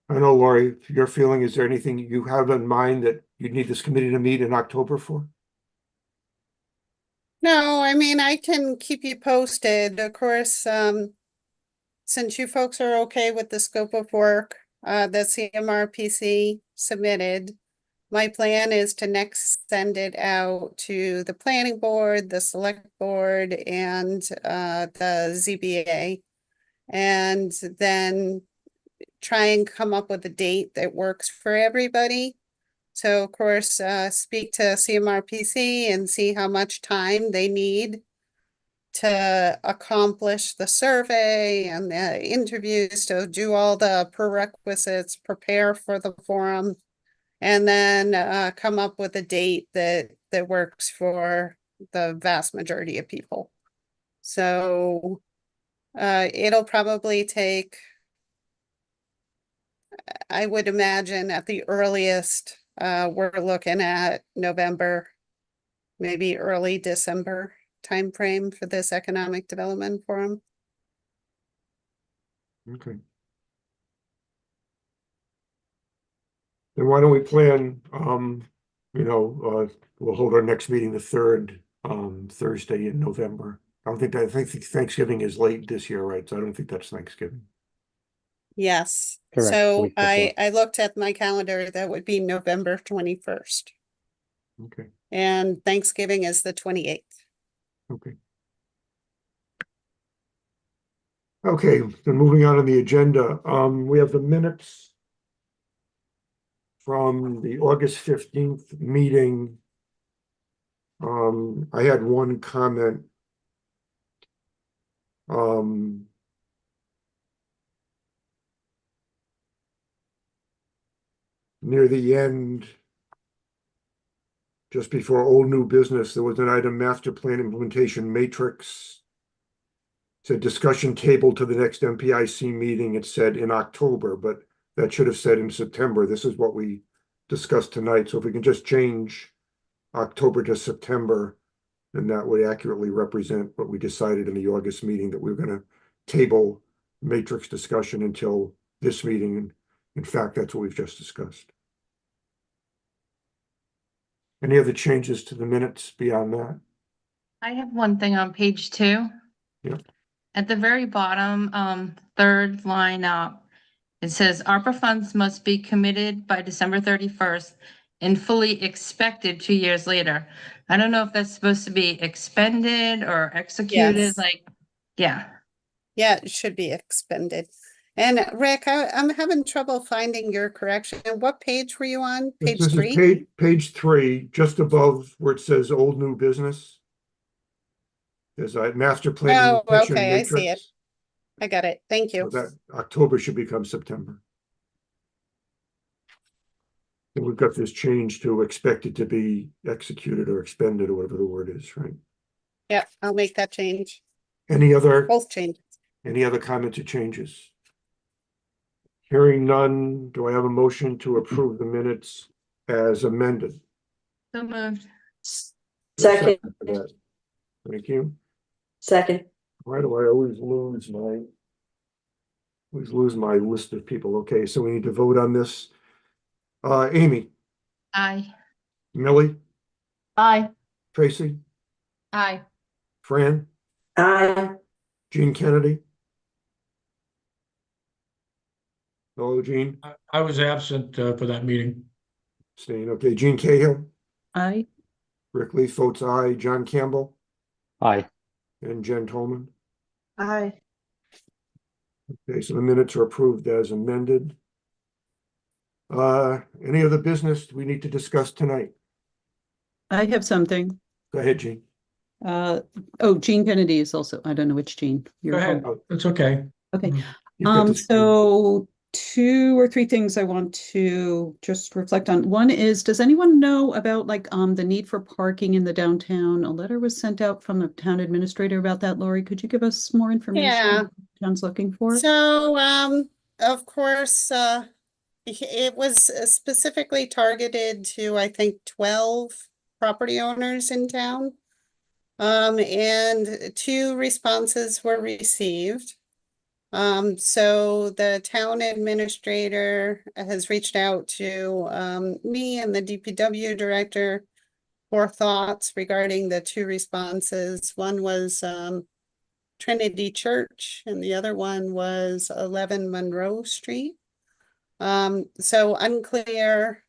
I know, Lori, your feeling, is there anything you have in mind that you'd need this committee to meet in October for? No, I mean, I can keep you posted. Of course, since you folks are okay with the scope of work, the CMRPC submitted, my plan is to next send it out to the planning board, the select board, and the ZBA. And then try and come up with a date that works for everybody. So of course, speak to CMRPC and see how much time they need to accomplish the survey and the interviews, to do all the prerequisites, prepare for the forum, and then come up with a date that works for the vast majority of people. So it'll probably take, I would imagine at the earliest, we're looking at November, maybe early December timeframe for this economic development forum. Okay. Then why don't we plan, we'll hold our next meeting the third Thursday in November. I think Thanksgiving is late this year, right? So I don't think that's Thanksgiving. Yes, Correct, the so week before. I looked at my calendar, that would be November 21st. Okay, And Thanksgiving is the 28th. okay. Okay, then moving on the agenda, we have the minutes from the August 15th meeting. I had one comment. Near the end, just before old new business, there was an item, master plan implementation matrix. It said discussion table to the next MPIC meeting. It said in October, but that should have said in September. This is what we discussed tonight. So if we can just change October to September, then that would accurately represent what we decided in the August meeting, that we were going to table matrix discussion until this meeting. And in fact, that's what we've just discussed. Any other changes to the minutes beyond that? I have one thing on page 2. Yep. At the very bottom, third line up, it says ARPA funds must be committed by December 31st and fully expected 2 years later. I don't know if that's supposed to be expended or executed, Yes. like, yeah. Yeah, it should be expended. And Rick, I'm having trouble finding your correction. What page were you on? Page This is 3? page 3, just above where it says old new business. There's a master plan Oh, implementation okay, I see it. matrix. I got it. Thank So you. that October should become September. And we've got this change to expected to be executed or expended, or whatever the word is, right? Yeah, I'll make that change. Any other Both changes. comments or changes? Hearing none, do I have a motion to approve the minutes as amended? So moved. Second, For that. Thank you. second, Why do I always lose my list of people? Okay, so we need to vote on this. Amy, Aye. Millie, Aye. Tracy, Aye. Fran, aye, Jean Kennedy, Hello, Gene. I was absent for that meeting. Staying. Okay, Gene Cahill, I, Rick Leaf votes aye, John Campbell, Aye. and Jen Tolman. Aye. Okay, so the minutes are approved as amended. Any other business we need to discuss tonight? I have something. Go ahead, Gene. Oh, Gene Kennedy is also, I don't know which Gene. Go you're ahead. on. It's okay. Okay. You've got this. So 2 or 3 things I want to just reflect on. One is, does anyone know about like the need for parking in the downtown? A letter was sent out from the town administrator about that. Lori, could you give us more information? Yeah. What the town's looking for? So, of course, it was specifically targeted to, I think, 12 property owners in town. And 2 responses were received. So the town administrator has reached out to me and the DPW director for thoughts regarding the 2 responses. One was Trinity Church, and the other one was 11 Monroe Street. So unclear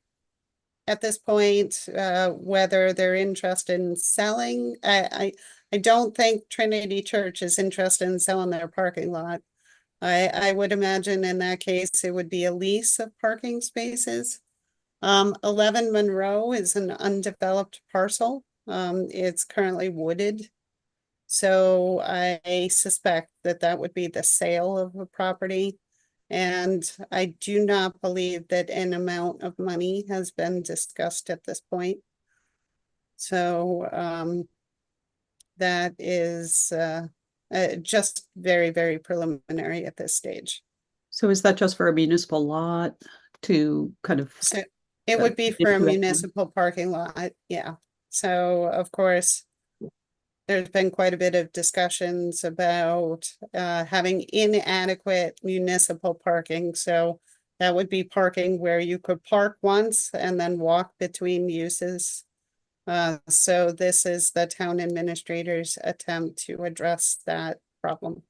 at this point whether they're interested in selling. I don't think Trinity Church is interested in selling their parking lot. I would imagine in that case it would be a lease of parking spaces. 11 Monroe is an undeveloped parcel. It's currently wooded. So I suspect that that would be the sale of a property. And I do not believe that an amount of money has been discussed at this point. So that is just very, very preliminary at this stage. So is that just for a municipal lot to kind of? So it would be for a into that town? municipal parking lot, yeah. So of course, there's been quite a bit of discussions about having inadequate municipal parking. So that would be parking where you could park once and then walk between uses. So this is the town administrator's attempt to address that problem.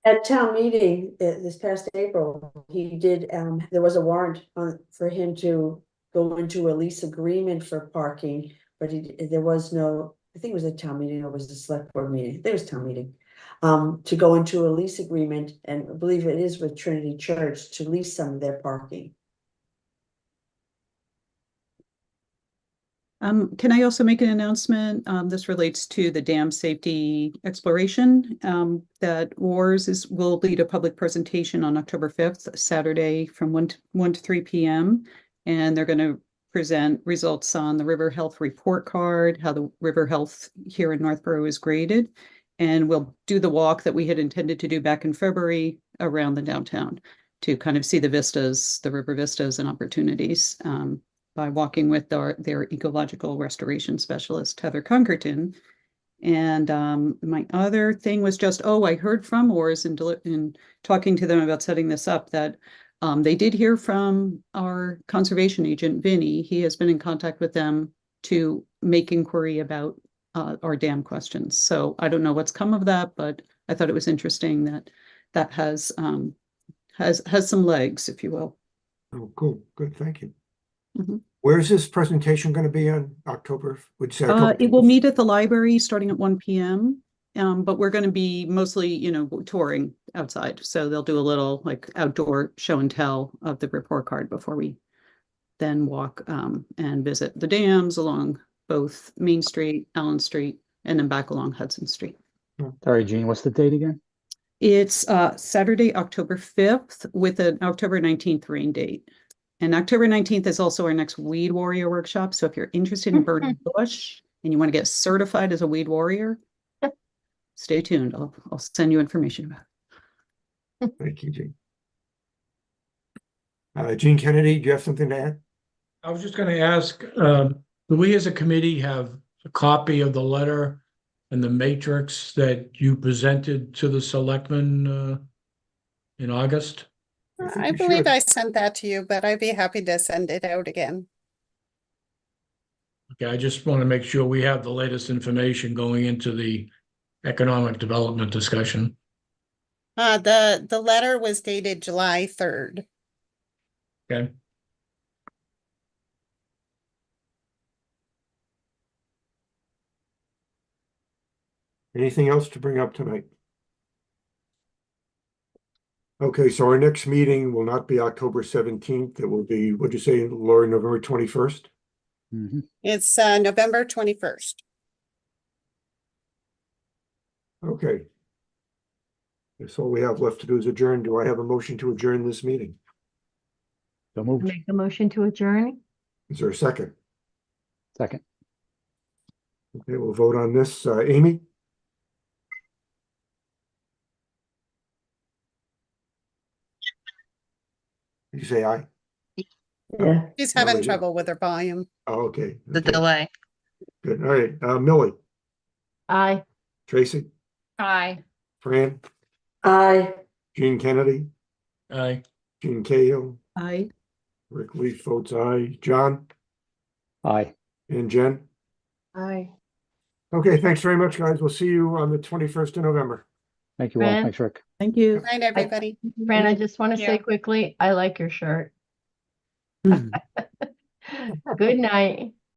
At town meeting this past April, he did, there was a warrant for him to go into a lease agreement for parking, but there was no, I think it was a town meeting or it was a select board meeting, there was town meeting. To go into a lease agreement, and I believe it is with Trinity Church, to lease some of their parking. Can I also make an announcement? This relates to the dam safety exploration. That WARS will lead a public presentation on October 5th, Saturday from 1 to 3 p.m. And they're going to present results on the river health report card, how the river health here in Northborough is graded. And we'll do the walk that we had intended to do back in February around the downtown to kind of see the vistas, the river vistas and opportunities. By walking with their ecological restoration specialist, Heather Conkerton. And my other thing was just, I heard from Oars in talking to them about setting this up that they did hear from our conservation agent, Vinny. He has been in contact with them to make inquiry about our dam questions. So I don't know what's come of that, but I thought it was interesting that that has some legs, if you will. Oh, cool. Good. Thank you. Mm-hmm. Where's this presentation going to be on October? Would you say October? It will meet at the library starting at 1 p.m. But we're going to be mostly, touring outside. So they'll do a little like outdoor show and tell of the report card before we then walk and visit the dams along both Main Street, Allen Street, and then back along Hudson Street. Sorry, Gene, what's the date again? It's Saturday, October 5th with an October 19th rain date. And October 19th is also our next Weed Warrior workshop. So if you're interested in burning bush and you want to get certified as a weed warrior, stay tuned. I'll send you information about it. Thank you, Gene. Gene Kennedy, do you have something to add? I was just going to ask, do we as a committee have a copy of the letter and the matrix that you presented to the selectmen in August? I believe I sent that to you, but I'd be happy to send it out again. Okay, I just want to make sure we have the latest information going into the economic development discussion. The letter was dated July 3rd. Okay, Anything else to bring up tonight? Okay, so our next meeting will not be October 17th. It will be, what'd you say, Lori, November 21st? Mhm. It's November 21st. Okay. That's all we have left to do is adjourn. Do I have a motion to adjourn this meeting? So moved. Make a motion to adjourn? Is there a second? Second. Okay, we'll vote on this. Amy? Did you say aye? Yeah, She's Millie, having yeah. trouble with her volume. Oh, okay. The Okay, delay. good. All right, Millie, Aye. Tracy, Aye. Fran, I, Gene Kennedy, aye. Gene Cahill, I. Rick Leaf votes aye, John Aye. and Jen. Aye. Okay, thanks very much, guys. We'll see you on the 21st of November. Thank you all. Fran? Thanks, Rick. Thank you. Good night, everybody. Fran, I just want to say Yeah. quickly, I like your shirt. Hmm. Good night.